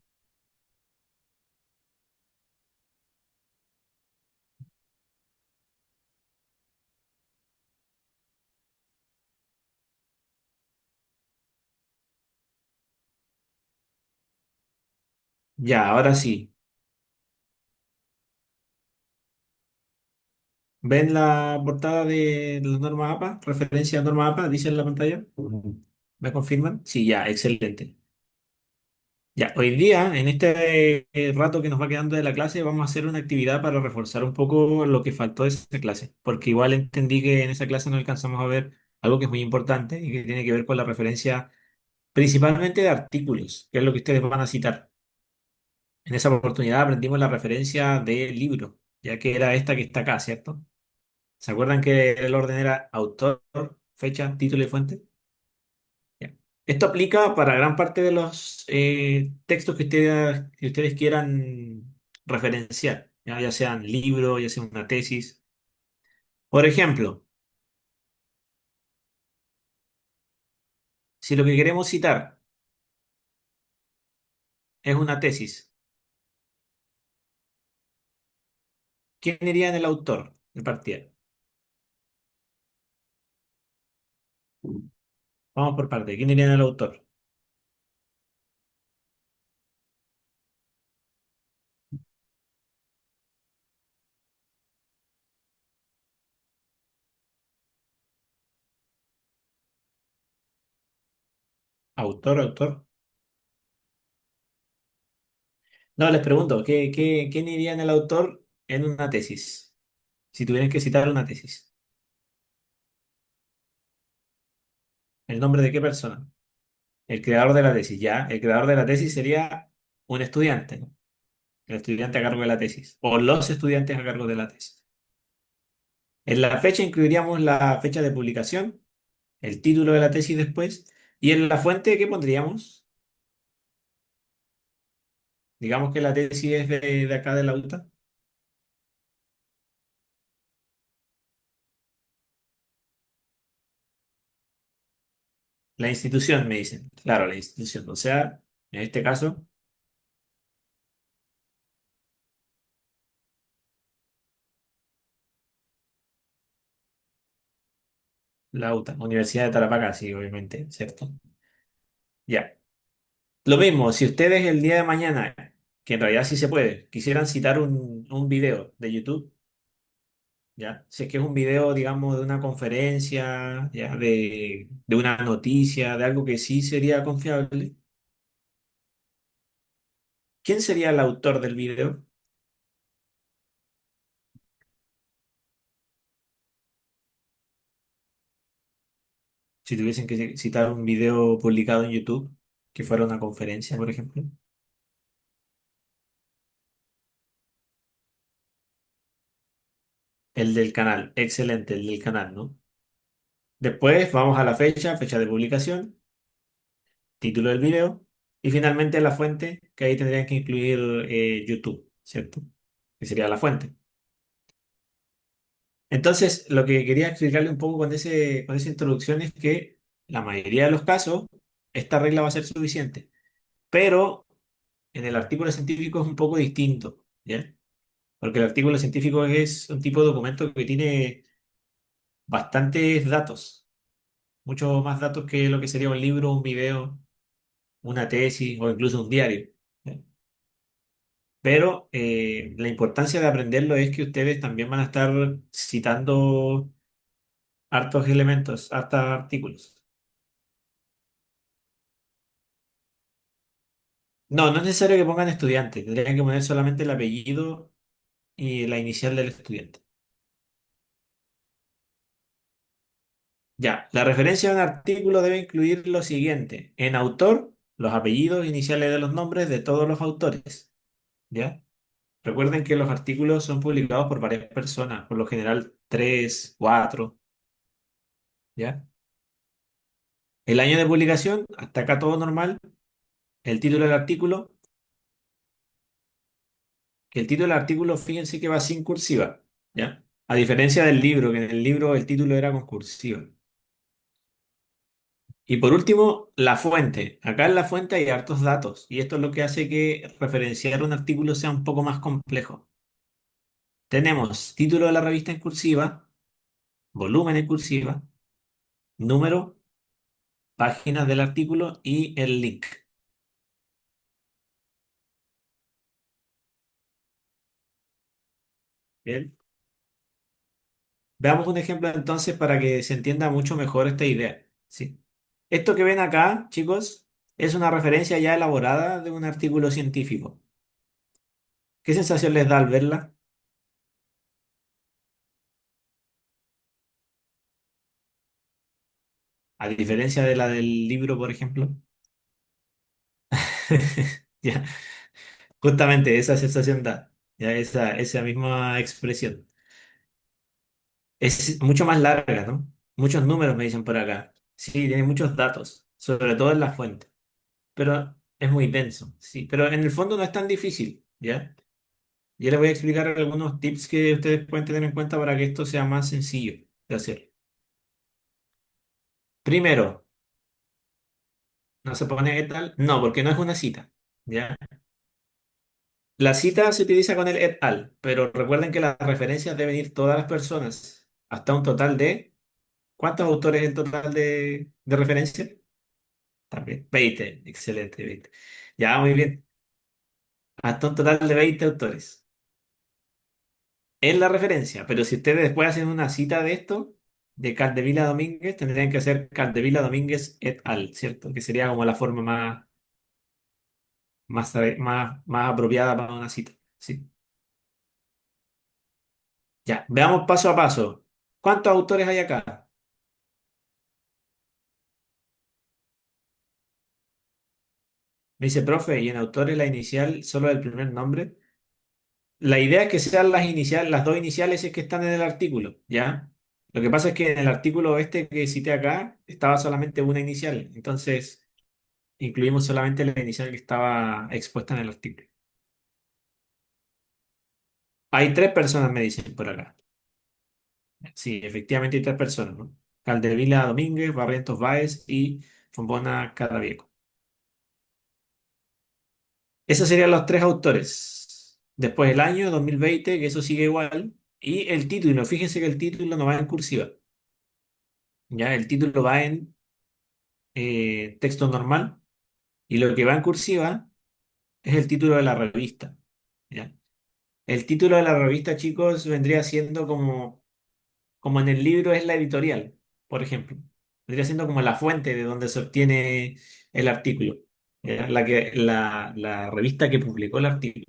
A: Ya, ahora sí. ¿Ven la portada de la norma APA? Referencia a norma APA, dice en la pantalla. Ujú. ¿Me confirman? Sí, ya, excelente. Ya, hoy día, en este rato que nos va quedando de la clase, vamos a hacer una actividad para reforzar un poco lo que faltó de esa clase, porque igual entendí que en esa clase no alcanzamos a ver algo que es muy importante y que tiene que ver con la referencia principalmente de artículos, que es lo que ustedes van a citar. En esa oportunidad aprendimos la referencia del libro, ya que era esta que está acá, ¿cierto? ¿Se acuerdan que el orden era autor, fecha, título y fuente? Ya. Esto aplica para gran parte de los textos que ustedes quieran referenciar, ya sean libros, ya sea una tesis. Por ejemplo, si lo que queremos citar es una tesis, ¿quién iría en el autor de partida? Vamos por parte. ¿Quién iría en el autor? Autor, autor. No, les pregunto, ¿quién iría en el autor en una tesis? Si tuvieran que citar una tesis. ¿El nombre de qué persona? El creador de la tesis, ya. El creador de la tesis sería un estudiante, ¿no? El estudiante a cargo de la tesis. O los estudiantes a cargo de la tesis. En la fecha incluiríamos la fecha de publicación, el título de la tesis después. Y en la fuente, ¿qué pondríamos? Digamos que la tesis es de acá de la UTA. La institución, me dicen. Claro, la institución. O sea, en este caso, la UTA, Universidad de Tarapacá, sí, obviamente, ¿cierto? Ya. Lo mismo, si ustedes el día de mañana, que en realidad sí se puede, quisieran citar un video de YouTube, ¿ya? Si es que es un video, digamos, de una conferencia, ¿ya? De una noticia, de algo que sí sería confiable, ¿quién sería el autor del video? Si tuviesen que citar un video publicado en YouTube, que fuera una conferencia, por ejemplo. El del canal, excelente, el del canal, ¿no? Después vamos a la fecha, fecha de publicación, título del video y finalmente la fuente, que ahí tendrían que incluir YouTube, ¿cierto? Que sería la fuente. Entonces, lo que quería explicarle un poco con esa introducción es que la mayoría de los casos, esta regla va a ser suficiente, pero en el artículo científico es un poco distinto, ¿ya? Porque el artículo científico es un tipo de documento que tiene bastantes datos, muchos más datos que lo que sería un libro, un video, una tesis o incluso un diario. ¿Ya? Pero la importancia de aprenderlo es que ustedes también van a estar citando hartos elementos, hartos artículos. No, no es necesario que pongan estudiante, tendrían que poner solamente el apellido y la inicial del estudiante. Ya, la referencia a un artículo debe incluir lo siguiente: en autor, los apellidos iniciales de los nombres de todos los autores. ¿Ya? Recuerden que los artículos son publicados por varias personas, por lo general tres, cuatro. ¿Ya? El año de publicación, hasta acá todo normal. El título del artículo, que el título del artículo, fíjense que va sin cursiva. ¿Ya? A diferencia del libro, que en el libro el título era con cursiva. Y por último, la fuente. Acá en la fuente hay hartos datos y esto es lo que hace que referenciar un artículo sea un poco más complejo. Tenemos título de la revista en cursiva, volumen en cursiva, número, páginas del artículo y el link. Bien. Veamos un ejemplo entonces para que se entienda mucho mejor esta idea. ¿Sí? Esto que ven acá, chicos, es una referencia ya elaborada de un artículo científico. ¿Qué sensación les da al verla? A diferencia de la del libro, por ejemplo. Ya, justamente esa sensación da, ya esa misma expresión. Es mucho más larga, ¿no? Muchos números me dicen por acá. Sí, tiene muchos datos, sobre todo en la fuente, pero es muy denso, sí. Pero en el fondo no es tan difícil, ¿ya? Yo les voy a explicar algunos tips que ustedes pueden tener en cuenta para que esto sea más sencillo de hacer. Primero, ¿no se pone et al? No, porque no es una cita, ¿ya? La cita se utiliza con el et al, pero recuerden que las referencias deben ir todas las personas, hasta un total de... ¿Cuántos autores en total de referencia? También. 20, excelente, 20. Ya, muy bien. Hasta un total de 20 autores. Es la referencia, pero si ustedes después hacen una cita de esto, de Caldevila Domínguez, tendrían que hacer Caldevila Domínguez et al, ¿cierto? Que sería como la forma más apropiada para una cita. Sí. Ya, veamos paso a paso. ¿Cuántos autores hay acá? Me dice, profe, y en autores la inicial solo el primer nombre. La idea es que sean las iniciales, las dos iniciales es que están en el artículo, ¿ya? Lo que pasa es que en el artículo este que cité acá estaba solamente una inicial, entonces incluimos solamente la inicial que estaba expuesta en el artículo. Hay tres personas, me dicen por acá. Sí, efectivamente hay tres personas, ¿no? Caldevila Domínguez, Barrientos Báez y Fombona Cadavieco. Esos serían los tres autores. Después el año 2020, que eso sigue igual, y el título. Fíjense que el título no va en cursiva, ¿ya? El título va en texto normal y lo que va en cursiva es el título de la revista, ¿ya? El título de la revista, chicos, vendría siendo como en el libro es la editorial, por ejemplo. Vendría siendo como la fuente de donde se obtiene el artículo, ¿ya? La revista que publicó el artículo.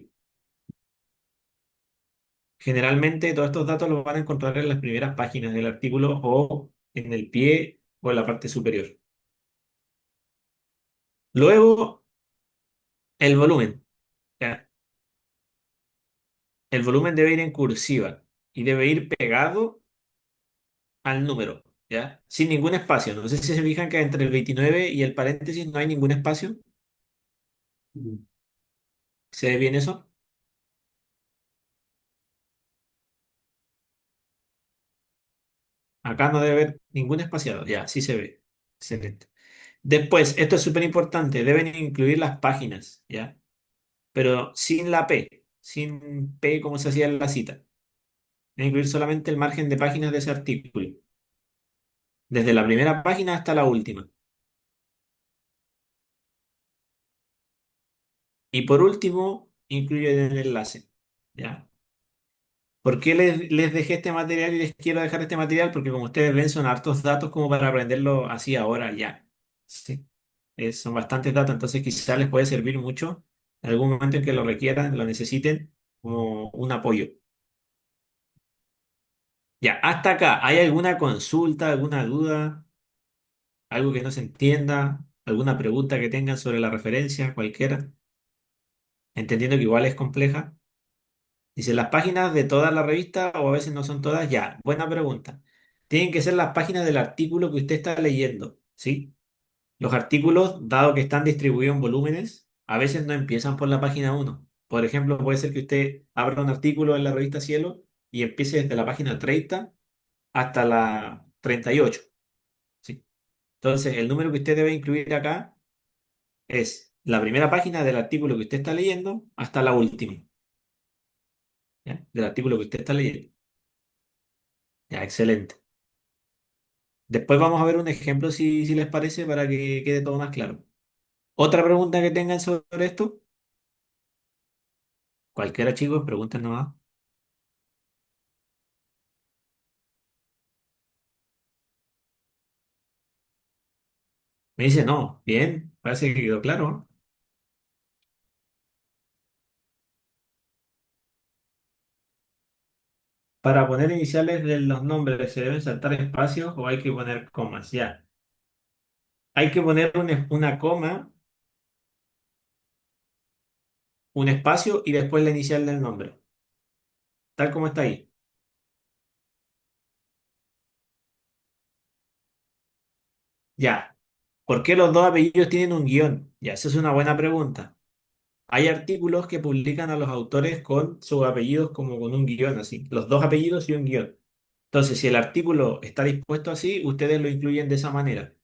A: Generalmente todos estos datos los van a encontrar en las primeras páginas del artículo o en el pie o en la parte superior. Luego, el volumen. ¿Ya? El volumen debe ir en cursiva y debe ir pegado al número, ¿ya? Sin ningún espacio. No sé si se fijan que entre el 29 y el paréntesis no hay ningún espacio. Mm. ¿Se ve bien eso? Acá no debe haber ningún espaciado. Ya, sí se ve. Excelente. Después, esto es súper importante, deben incluir las páginas, ¿ya? Pero sin la P, sin P como se hacía en la cita. Deben incluir solamente el margen de páginas de ese artículo. desde la primera página hasta la última. Y por último, incluye el enlace. ¿Ya? ¿Por qué les dejé este material y les quiero dejar este material? Porque como ustedes ven, son hartos datos como para aprenderlo así ahora, ya. ¿Sí? Son bastantes datos, entonces quizás les puede servir mucho en algún momento en que lo requieran, lo necesiten, como un apoyo. Ya, hasta acá, ¿hay alguna consulta, alguna duda, algo que no se entienda, alguna pregunta que tengan sobre la referencia, cualquiera? Entendiendo que igual es compleja. Dice, las páginas de toda la revista o a veces no son todas, ya, buena pregunta. Tienen que ser las páginas del artículo que usted está leyendo, ¿sí? Los artículos, dado que están distribuidos en volúmenes, a veces no empiezan por la página uno. Por ejemplo, puede ser que usted abra un artículo en la revista Cielo y empiece desde la página 30 hasta la 38, ¿sí? Entonces, el número que usted debe incluir acá es la primera página del artículo que usted está leyendo hasta la última, ¿ya? Del artículo que usted está leyendo. Ya, excelente. Después vamos a ver un ejemplo si les parece para que quede todo más claro. Otra pregunta que tengan sobre esto, cualquiera chicos, pregunten nomás. Me dice no, bien, parece que quedó claro, ¿no? Para poner iniciales de los nombres, ¿se deben saltar espacios o hay que poner comas? Ya. Hay que poner una coma, un espacio y después la inicial del nombre, tal como está ahí. Ya. ¿Por qué los dos apellidos tienen un guión? Ya, esa es una buena pregunta. Hay artículos que publican a los autores con sus apellidos como con un guión así, los dos apellidos y un guión. Entonces, si el artículo está dispuesto así, ustedes lo incluyen de esa manera.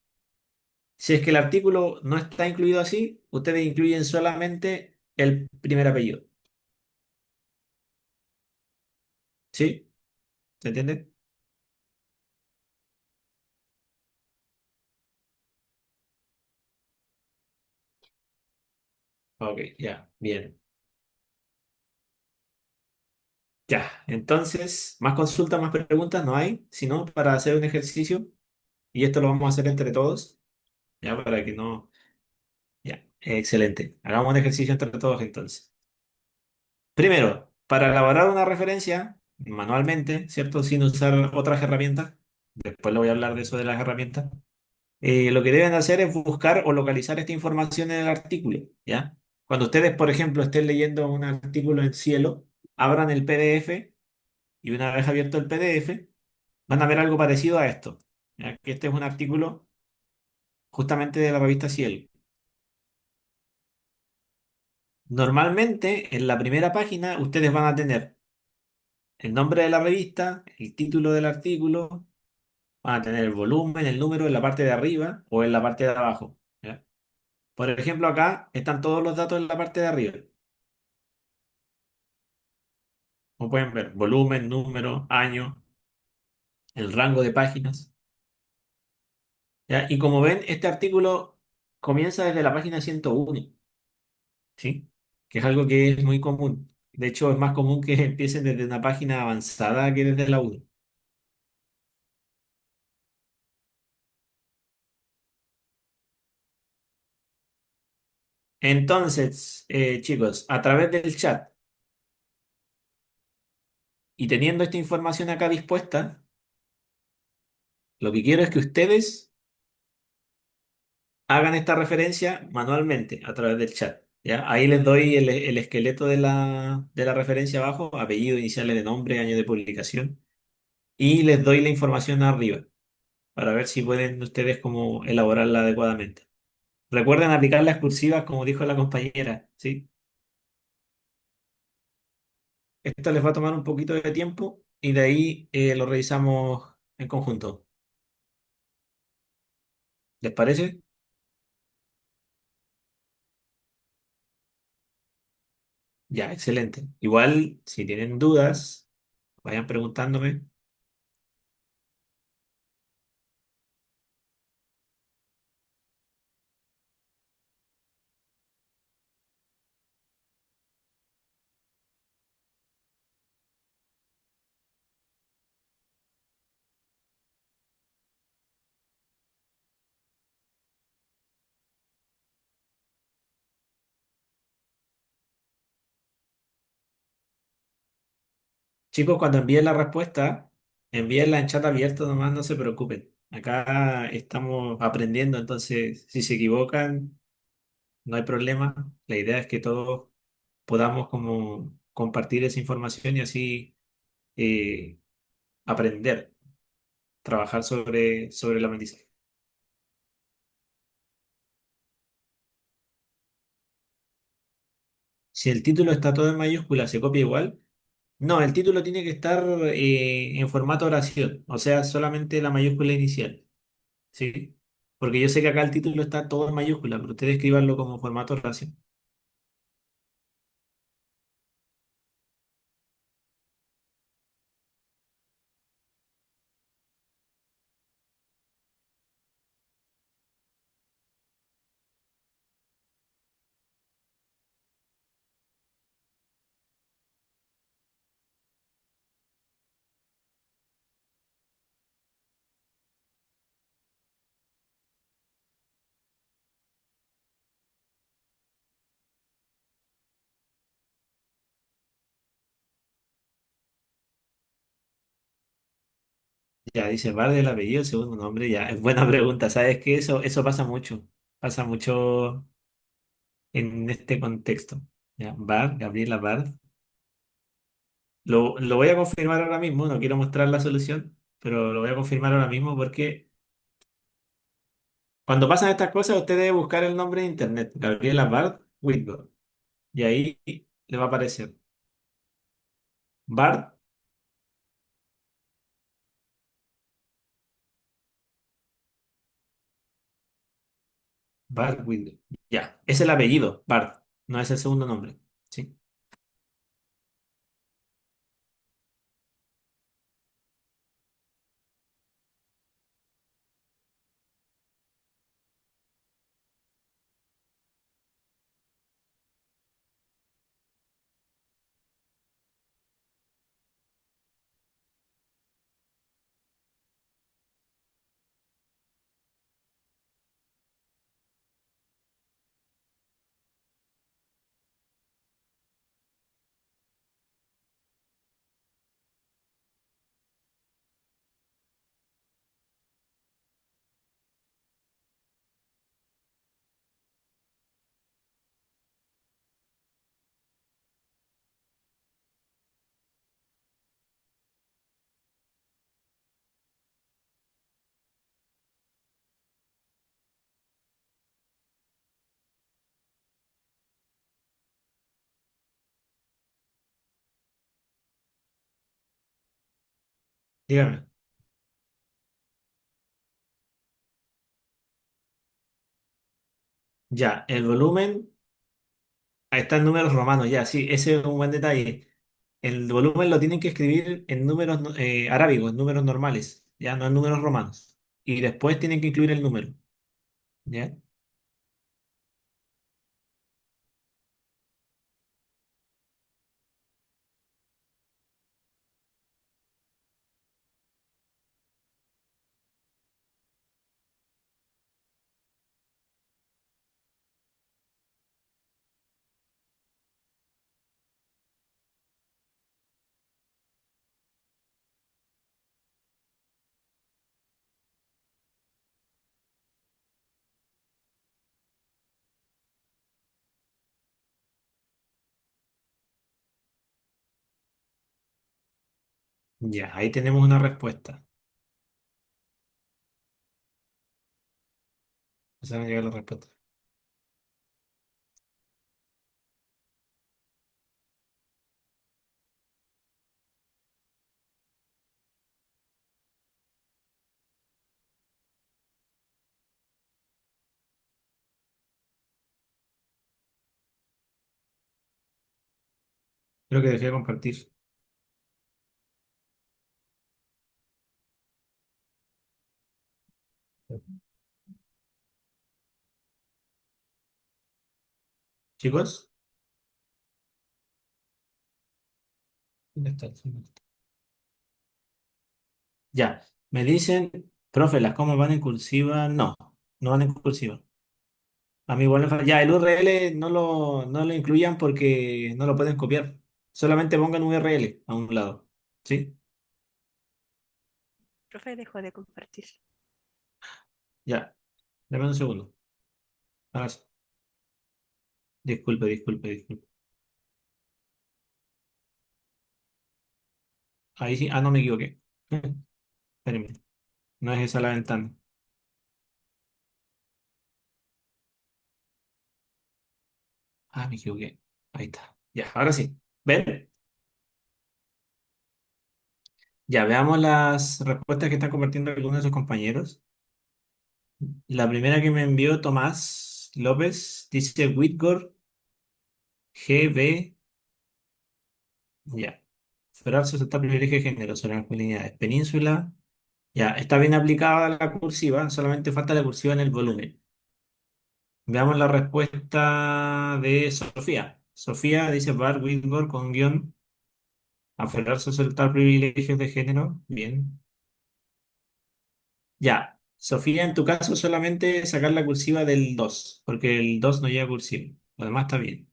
A: Si es que el artículo no está incluido así, ustedes incluyen solamente el primer apellido. ¿Sí? ¿Se entiende? Ok, ya, bien. Ya, entonces, más consultas, más preguntas no hay, sino para hacer un ejercicio, y esto lo vamos a hacer entre todos, ya, para que no... Ya, excelente. Hagamos un ejercicio entre todos entonces. Primero, para elaborar una referencia manualmente, ¿cierto? Sin usar otras herramientas, después le voy a hablar de eso de las herramientas, lo que deben hacer es buscar o localizar esta información en el artículo, ¿ya? Cuando ustedes, por ejemplo, estén leyendo un artículo en Cielo, abran el PDF y una vez abierto el PDF, van a ver algo parecido a esto, ¿ya? Que este es un artículo justamente de la revista Cielo. Normalmente, en la primera página, ustedes van a tener el nombre de la revista, el título del artículo, van a tener el volumen, el número en la parte de arriba o en la parte de abajo, ¿ya? Por ejemplo, acá están todos los datos en la parte de arriba. Como pueden ver, volumen, número, año, el rango de páginas. ¿Ya? Y como ven, este artículo comienza desde la página 101, ¿sí? Que es algo que es muy común. De hecho, es más común que empiecen desde una página avanzada que desde la 1. Entonces, chicos, a través del chat y teniendo esta información acá dispuesta, lo que quiero es que ustedes hagan esta referencia manualmente a través del chat. ¿Ya? Ahí les doy el esqueleto de la referencia abajo, apellido, iniciales de nombre, año de publicación, y les doy la información arriba para ver si pueden ustedes como elaborarla adecuadamente. Recuerden aplicar las cursivas como dijo la compañera, ¿sí? Esto les va a tomar un poquito de tiempo y de ahí lo revisamos en conjunto. ¿Les parece? Ya, excelente. Igual, si tienen dudas, vayan preguntándome. Chicos, cuando envíen la respuesta, envíenla en chat abierto nomás, no se preocupen. Acá estamos aprendiendo, entonces si se equivocan, no hay problema. La idea es que todos podamos como compartir esa información y así eh, aprender, trabajar sobre el aprendizaje. Si el título está todo en mayúscula, ¿se copia igual? No, el título tiene que estar en formato oración, o sea, solamente la mayúscula inicial, ¿sí? Porque yo sé que acá el título está todo en mayúscula, pero ustedes escríbanlo como formato oración. Ya dice Bar del apellido, el segundo nombre, ya, es buena pregunta, ¿sabes qué? Eso pasa mucho en este contexto. Ya, Bar, Gabriela Bar. Lo voy a confirmar ahora mismo, no quiero mostrar la solución, pero lo voy a confirmar ahora mismo porque cuando pasan estas cosas, usted debe buscar el nombre en internet, Gabriela Bard Whitworth, y ahí le va a aparecer. Bard, Bard Whitworth. Ya, es el apellido, Bard, no es el segundo nombre. ¿Sí? Dígame. Ya, el volumen, ahí está en números romanos, ya, sí, ese es un buen detalle. El volumen lo tienen que escribir en números arábigos, en números normales, ya, no en números romanos. Y después tienen que incluir el número, ¿ya? Ya, ahí tenemos una respuesta. Esa me llega la respuesta. Creo que dejé de compartir. Chicos, ¿dónde está? Ya, me dicen, profe, ¿las comas van en cursiva? No, no van en cursiva. A mí igual me falta. Ya, el URL no lo incluyan porque no lo pueden copiar. Solamente pongan URL a un lado. ¿Sí?
B: Profe dejó de compartir.
A: Ya, dame un segundo. Ahora sí. Disculpe, disculpe, disculpe. Ahí sí. Ah, no me equivoqué. Espérenme. No es esa la ventana. Ah, me equivoqué. Ahí está. Ya, ahora sí. ¿Ven? Ya, veamos las respuestas que están compartiendo algunos de sus compañeros. La primera que me envió Tomás López dice Whitgore GB. Ya. Esperar su total privilegio de género sobre masculinidades. Península. Ya, está bien aplicada la cursiva, solamente falta la cursiva en el volumen. Veamos la respuesta de Sofía. Sofía dice Bar Whitgore con guión. Aferrarse a soltar privilegios de género. Bien. Ya. Sofía, en tu caso solamente sacar la cursiva del 2 porque el 2 no lleva cursiva. Lo demás está bien.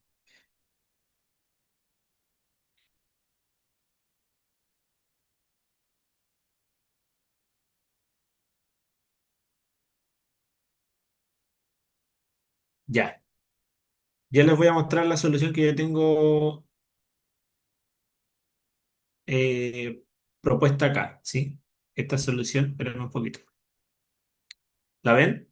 A: Ya. Yo les voy a mostrar la solución que yo tengo eh, propuesta acá, ¿sí? Esta solución, pero un poquito. ¿La ven?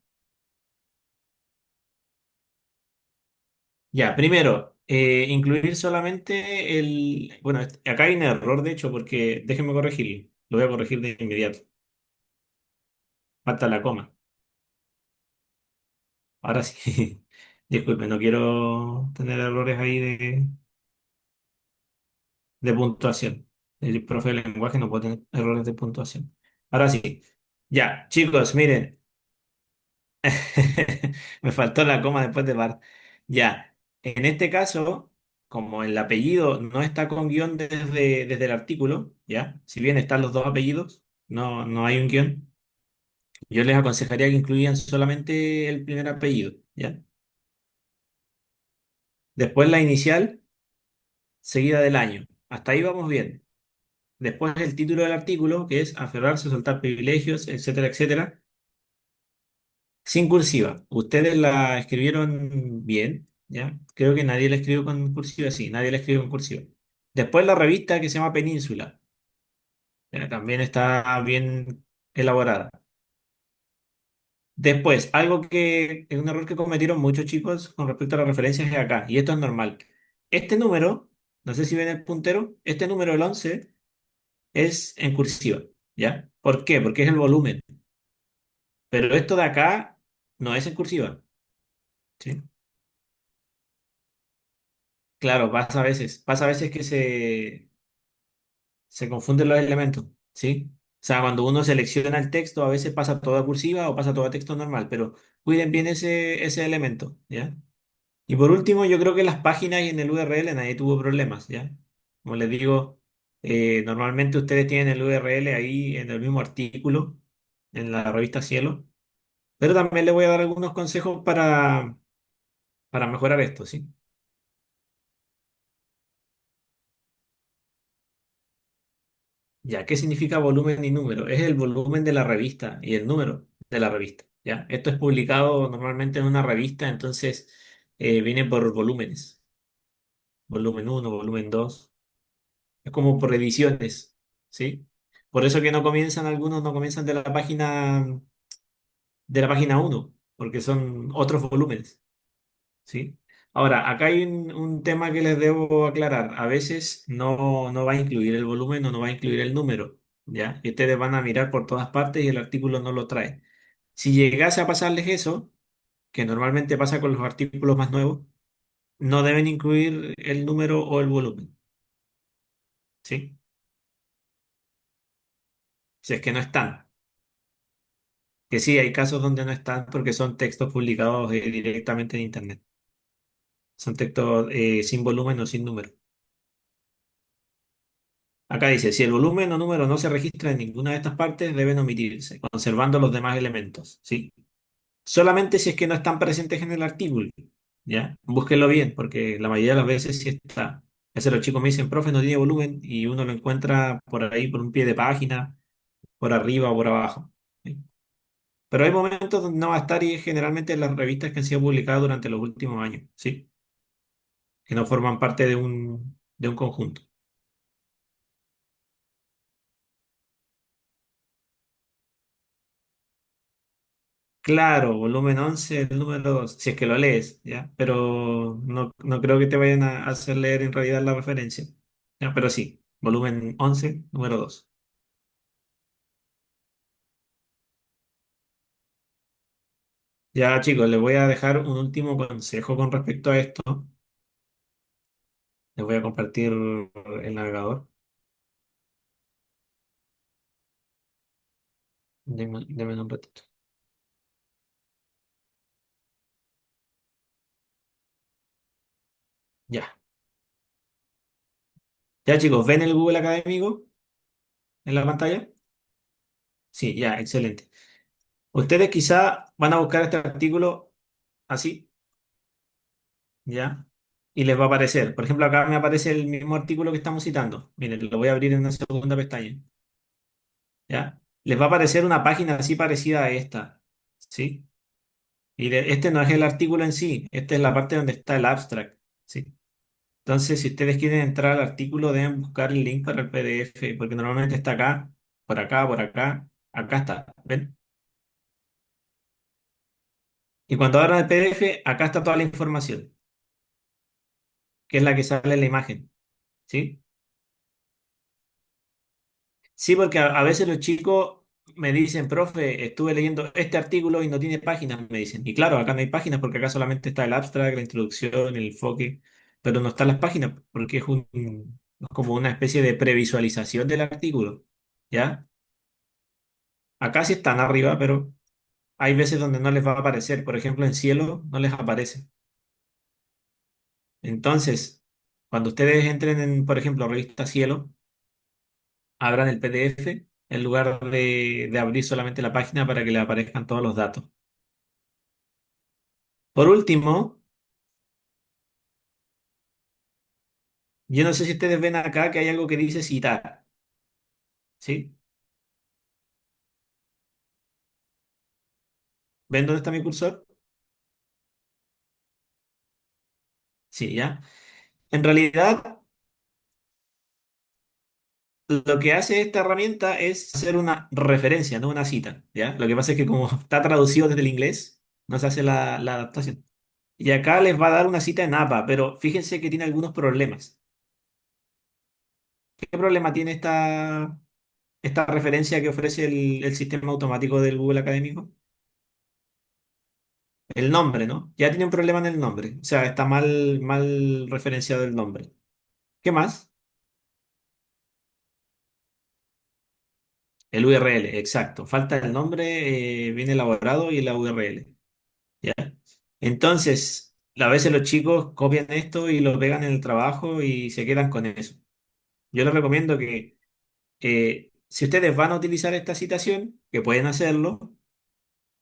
A: Ya, primero, incluir solamente el... Bueno, acá hay un error, de hecho, porque déjenme corregirlo. Lo voy a corregir de inmediato. Falta la coma. Ahora sí. Disculpe, no quiero tener errores ahí de puntuación. El profe de lenguaje no puede tener errores de puntuación. Ahora sí. Ya, chicos, miren. Me faltó la coma después de bar. Ya, en este caso, como el apellido no está con guión desde el artículo, ya, si bien están los dos apellidos, no hay un guión, yo les aconsejaría que incluyan solamente el primer apellido, ya. Después la inicial, seguida del año. Hasta ahí vamos bien. Después el título del artículo, que es aferrarse, soltar privilegios, etcétera, etcétera. Sin cursiva. Ustedes la escribieron bien, ¿ya? Creo que nadie la escribió con cursiva, sí, nadie la escribió con cursiva. Después la revista que se llama Península, también está bien elaborada. Después, algo que es un error que cometieron muchos chicos con respecto a las referencias es acá, y esto es normal. Este número, no sé si ven el puntero, este número, el 11 es en cursiva, ¿ya? ¿Por qué? Porque es el volumen. Pero esto de acá no es en cursiva, ¿sí? Claro, pasa a veces que se confunden los elementos, ¿sí? O sea, cuando uno selecciona el texto, a veces pasa todo a cursiva o pasa todo a texto normal, pero cuiden bien ese elemento, ¿ya? Y por último, yo creo que en las páginas y en el URL nadie tuvo problemas, ¿ya? Como les digo, normalmente ustedes tienen el URL ahí en el mismo artículo, en la revista Cielo, pero también les voy a dar algunos consejos para mejorar esto, ¿sí? Ya, ¿qué significa volumen y número? Es el volumen de la revista y el número de la revista, ¿ya? Esto es publicado normalmente en una revista, entonces viene por volúmenes. Volumen uno, volumen 2. Es como por ediciones, ¿sí? Por eso que no comienzan, algunos no comienzan de la página uno, porque son otros volúmenes, ¿sí? Ahora, acá hay un tema que les debo aclarar. A veces no va a incluir el volumen o no va a incluir el número, ¿ya? Y ustedes van a mirar por todas partes y el artículo no lo trae. Si llegase a pasarles eso, que normalmente pasa con los artículos más nuevos, no deben incluir el número o el volumen, ¿sí? Si es que no están. Que sí, hay casos donde no están porque son textos publicados directamente en Internet. Son textos sin volumen o sin número. Acá dice, si el volumen o número no se registra en ninguna de estas partes, deben omitirse, conservando los demás elementos, ¿sí? Solamente si es que no están presentes en el artículo, ¿ya? Búsquenlo bien, porque la mayoría de las veces sí está. A veces los chicos me dicen, profe, no tiene volumen, y uno lo encuentra por ahí, por un pie de página, por arriba o por abajo. ¿Sí? Pero hay momentos donde no va a estar y es generalmente en las revistas que han sido publicadas durante los últimos años, ¿sí? Que no forman parte de un conjunto. Claro, volumen 11 el número 2 si es que lo lees, ¿ya? Pero no creo que te vayan a hacer leer en realidad la referencia. ¿Ya? Pero sí, volumen 11 número 2. Ya, chicos, les voy a dejar un último consejo con respecto a esto. Les voy a compartir el navegador. Denme un ratito. Ya. Ya, chicos, ¿ven el Google Académico en la pantalla? Sí, ya, excelente. Ustedes quizá van a buscar este artículo así, ¿ya? Y les va a aparecer. Por ejemplo, acá me aparece el mismo artículo que estamos citando. Miren, lo voy a abrir en una segunda pestaña, ¿ya? Les va a aparecer una página así parecida a esta, ¿sí? Este no es el artículo en sí, esta es la parte donde está el abstract, ¿sí? Entonces, si ustedes quieren entrar al artículo, deben buscar el link para el PDF, porque normalmente está acá, por acá, acá está, ¿ven? Y cuando abran el PDF, acá está toda la información, que es la que sale en la imagen, ¿sí? Sí, porque a veces los chicos me dicen, profe, estuve leyendo este artículo y no tiene páginas, me dicen. Y claro, acá no hay páginas porque acá solamente está el abstract, la introducción, el enfoque, pero no están las páginas porque es como una especie de previsualización del artículo, ¿ya? Acá sí están arriba, pero hay veces donde no les va a aparecer. Por ejemplo, en Cielo no les aparece. Entonces, cuando ustedes entren en, por ejemplo, revista Cielo, abran el PDF en lugar de abrir solamente la página para que le aparezcan todos los datos. Por último, yo no sé si ustedes ven acá que hay algo que dice citar, ¿sí? ¿Ven dónde está mi cursor? Sí, ya. En realidad, lo que hace esta herramienta es hacer una referencia, no una cita, ¿ya? Lo que pasa es que como está traducido desde el inglés, no se hace la adaptación. Y acá les va a dar una cita en APA, pero fíjense que tiene algunos problemas. ¿Qué problema tiene esta referencia que ofrece el sistema automático del Google Académico? El nombre, ¿no? Ya tiene un problema en el nombre. O sea, está mal referenciado el nombre. ¿Qué más? El URL, exacto. Falta el nombre bien elaborado y la URL. ¿Ya? Entonces, a veces los chicos copian esto y lo pegan en el trabajo y se quedan con eso. Yo les recomiendo que si ustedes van a utilizar esta citación, que pueden hacerlo,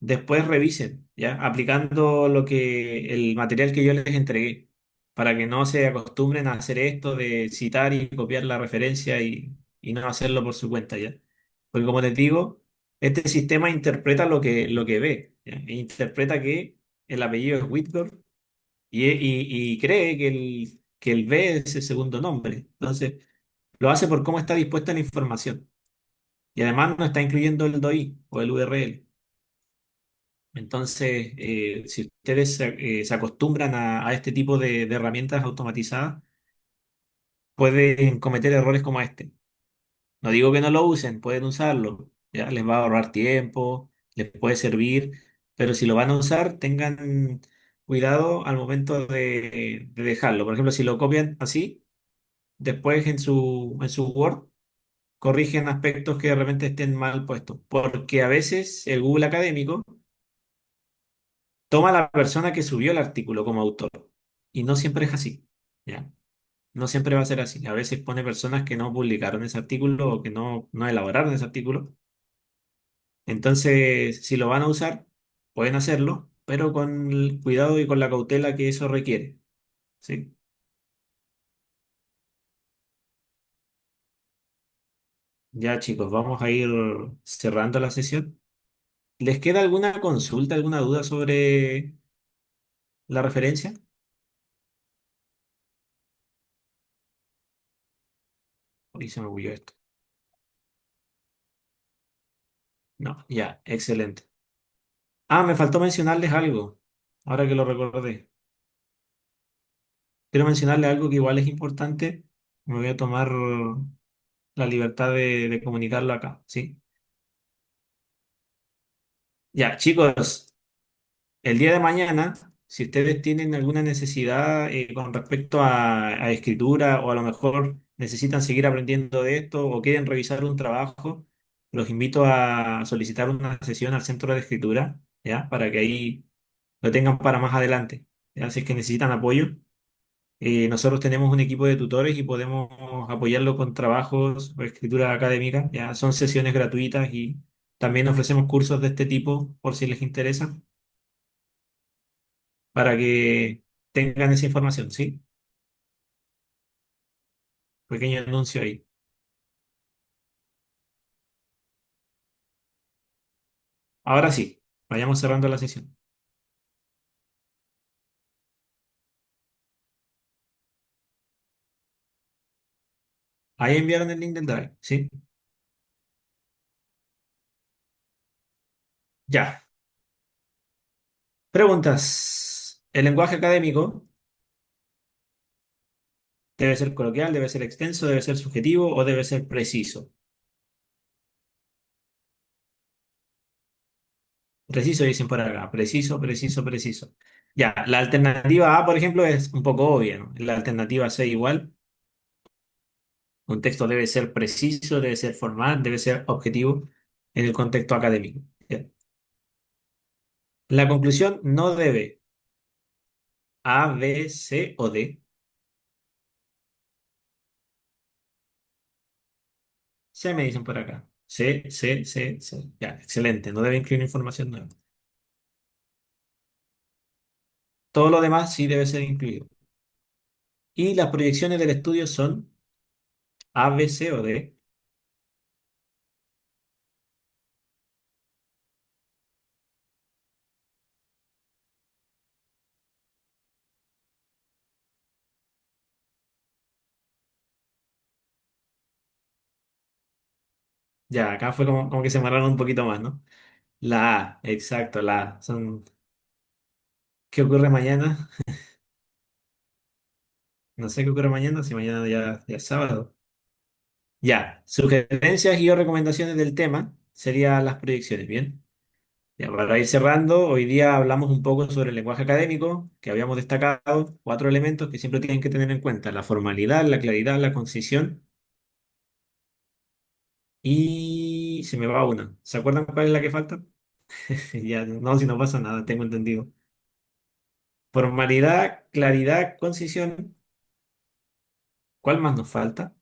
A: después revisen, ¿ya? Aplicando el material que yo les entregué, para que no se acostumbren a hacer esto de citar y copiar la referencia y no hacerlo por su cuenta, ¿ya? Porque como les digo, este sistema interpreta lo que ve, ¿ya? E interpreta que el apellido es Whitworth y cree que el B es el segundo nombre. Entonces, lo hace por cómo está dispuesta la información. Y además no está incluyendo el DOI o el URL. Entonces, si ustedes se acostumbran a este tipo de herramientas automatizadas, pueden cometer errores como este. No digo que no lo usen, pueden usarlo, ya les va a ahorrar tiempo, les puede servir, pero si lo van a usar, tengan cuidado al momento de dejarlo. Por ejemplo, si lo copian así, después en su Word, corrigen aspectos que de repente estén mal puestos, porque a veces el Google Académico toma a la persona que subió el artículo como autor. Y no siempre es así, ¿ya? No siempre va a ser así. A veces pone personas que no publicaron ese artículo o que no elaboraron ese artículo. Entonces, si lo van a usar, pueden hacerlo, pero con el cuidado y con la cautela que eso requiere, ¿sí? Ya, chicos, vamos a ir cerrando la sesión. ¿Les queda alguna consulta, alguna duda sobre la referencia? Uy, se me olvidó esto. No, ya, excelente. Ah, me faltó mencionarles algo, ahora que lo recordé. Quiero mencionarles algo que igual es importante. Me voy a tomar la libertad de comunicarlo acá, ¿sí? Ya, chicos, el día de mañana, si ustedes tienen alguna necesidad con respecto a escritura o a lo mejor necesitan seguir aprendiendo de esto o quieren revisar un trabajo, los invito a solicitar una sesión al centro de escritura, ¿ya? Para que ahí lo tengan para más adelante, ¿ya? Si es que necesitan apoyo. Nosotros tenemos un equipo de tutores y podemos apoyarlo con trabajos o escritura académica, ¿ya? Son sesiones gratuitas y también ofrecemos cursos de este tipo por si les interesa, para que tengan esa información, ¿sí? Pequeño anuncio ahí. Ahora sí, vayamos cerrando la sesión. Ahí enviaron el link del Drive, ¿sí? Ya. Preguntas. ¿El lenguaje académico debe ser coloquial, debe ser extenso, debe ser subjetivo o debe ser preciso? Preciso dicen por acá. Preciso, preciso, preciso. Ya, la alternativa A, por ejemplo, es un poco obvia, ¿no? La alternativa C igual. Un texto debe ser preciso, debe ser formal, debe ser objetivo en el contexto académico. ¿Ya? La conclusión no debe A, B, C o D. C me dicen por acá. C, C, C, C. Ya, excelente. No debe incluir información nueva. Todo lo demás sí debe ser incluido. Y las proyecciones del estudio son A, B, C o D. Ya, acá fue como que se amarraron un poquito más, ¿no? La A, exacto, la A. ¿Qué ocurre mañana? No sé qué ocurre mañana, si mañana ya es sábado. Ya, sugerencias y o recomendaciones del tema serían las proyecciones, ¿bien? Ya, para ir cerrando, hoy día hablamos un poco sobre el lenguaje académico, que habíamos destacado cuatro elementos que siempre tienen que tener en cuenta: la formalidad, la claridad, la concisión y se me va una. ¿Se acuerdan cuál es la que falta? Ya, no, si no pasa nada, tengo entendido. Formalidad, claridad, concisión. ¿Cuál más nos falta?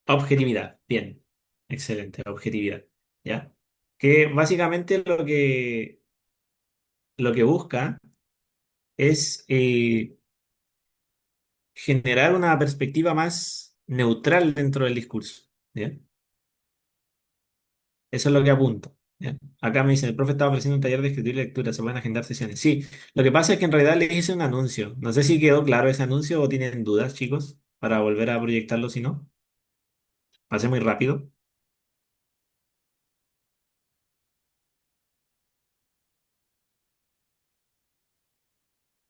A: Objetividad. Bien, excelente, objetividad. ¿Ya? Que básicamente lo que busca es generar una perspectiva más neutral dentro del discurso. ¿Ya? Eso es lo que apunto. ¿Ya? Acá me dicen, el profe estaba ofreciendo un taller de escritura y lectura, se pueden agendar sesiones. Sí, lo que pasa es que en realidad les hice un anuncio. No sé si quedó claro ese anuncio o tienen dudas, chicos, para volver a proyectarlo, si no. Pasé muy rápido.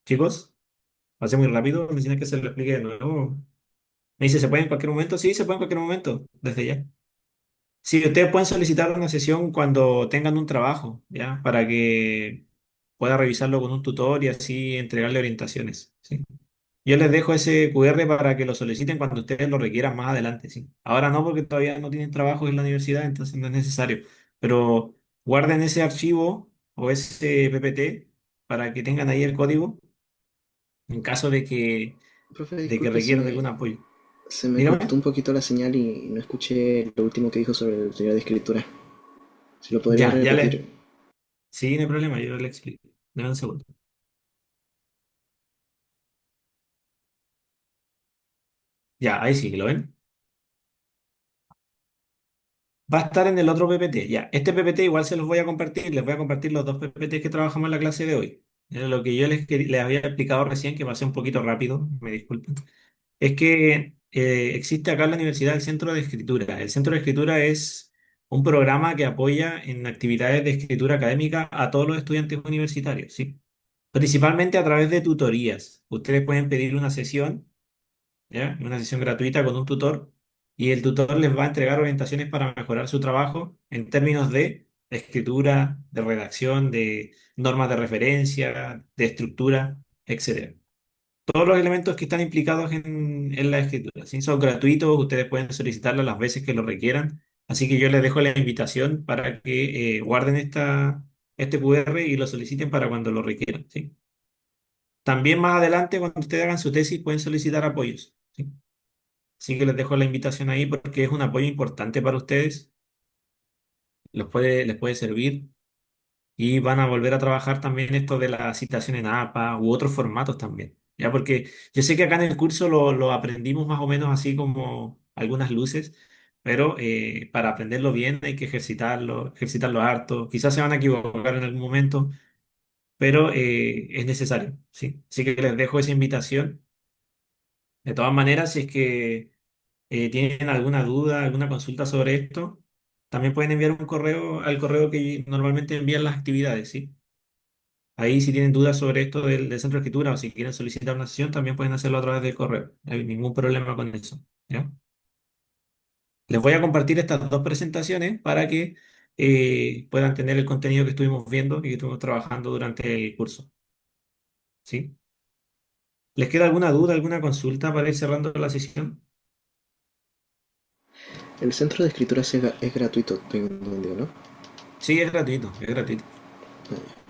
A: Chicos, pasé muy rápido, me tienen que se lo explique de nuevo. Me dice, ¿se puede en cualquier momento? Sí, se puede en cualquier momento, desde ya. Sí, ustedes pueden solicitar una sesión cuando tengan un trabajo, ¿ya? Para que pueda revisarlo con un tutor y así entregarle orientaciones, ¿sí? Yo les dejo ese QR para que lo soliciten cuando ustedes lo requieran más adelante, ¿sí? Ahora no, porque todavía no tienen trabajo en la universidad, entonces no es necesario. Pero guarden ese archivo o ese PPT para que tengan ahí el código en caso
B: Profe,
A: de que
B: disculpe,
A: requieran algún apoyo.
B: se me cortó
A: Dígame.
B: un poquito la señal y no escuché lo último que dijo sobre el taller de escritura. Si lo podría
A: Ya, ya
B: repetir.
A: les. Sí, no hay problema, yo le explico. Dame un segundo. Ya, ahí sí, ¿lo ven? Va a estar en el otro PPT. Ya, este PPT igual se los voy a compartir. Les voy a compartir los dos PPT que trabajamos en la clase de hoy. Lo que yo les había explicado recién, que pasé un poquito rápido, me disculpen, es que existe acá en la universidad el Centro de Escritura. El Centro de Escritura es un programa que apoya en actividades de escritura académica a todos los estudiantes universitarios, ¿sí? Principalmente a través de tutorías. Ustedes pueden pedir una sesión, ¿ya? Una sesión gratuita con un tutor y el tutor les va a entregar orientaciones para mejorar su trabajo en términos de escritura, de redacción, de normas de referencia, de estructura, etcétera. Todos los elementos que están implicados en la escritura, ¿sí? Son gratuitos, ustedes pueden solicitarlo las veces que lo requieran. Así que yo les dejo la invitación para que guarden este QR y lo soliciten para cuando lo requieran, ¿sí? También más adelante, cuando ustedes hagan su tesis, pueden solicitar apoyos, ¿sí? Así que les dejo la invitación ahí porque es un apoyo importante para ustedes, les puede servir y van a volver a trabajar también esto de la citación en APA u otros formatos también. Ya, porque yo sé que acá en el curso lo aprendimos más o menos así como algunas luces, pero para aprenderlo bien hay que ejercitarlo harto. Quizás se van a equivocar en algún momento, pero es necesario, ¿sí? Así que les dejo esa invitación. De todas maneras, si es que tienen alguna duda, alguna consulta sobre esto, también pueden enviar un correo al correo que normalmente envían las actividades, ¿sí? Ahí si tienen dudas sobre esto del centro de escritura o si quieren solicitar una sesión, también pueden hacerlo a través del correo. No hay ningún problema con eso, ¿ya? Les voy a compartir estas dos presentaciones para que puedan tener el contenido que estuvimos viendo y que estuvimos trabajando durante el curso, ¿sí? ¿Les queda alguna duda, alguna consulta para ir cerrando la sesión?
B: El centro de escritura es gratuito, tengo entendido, ¿no?
A: Sí, es gratuito, es gratuito.
B: Ah, ya.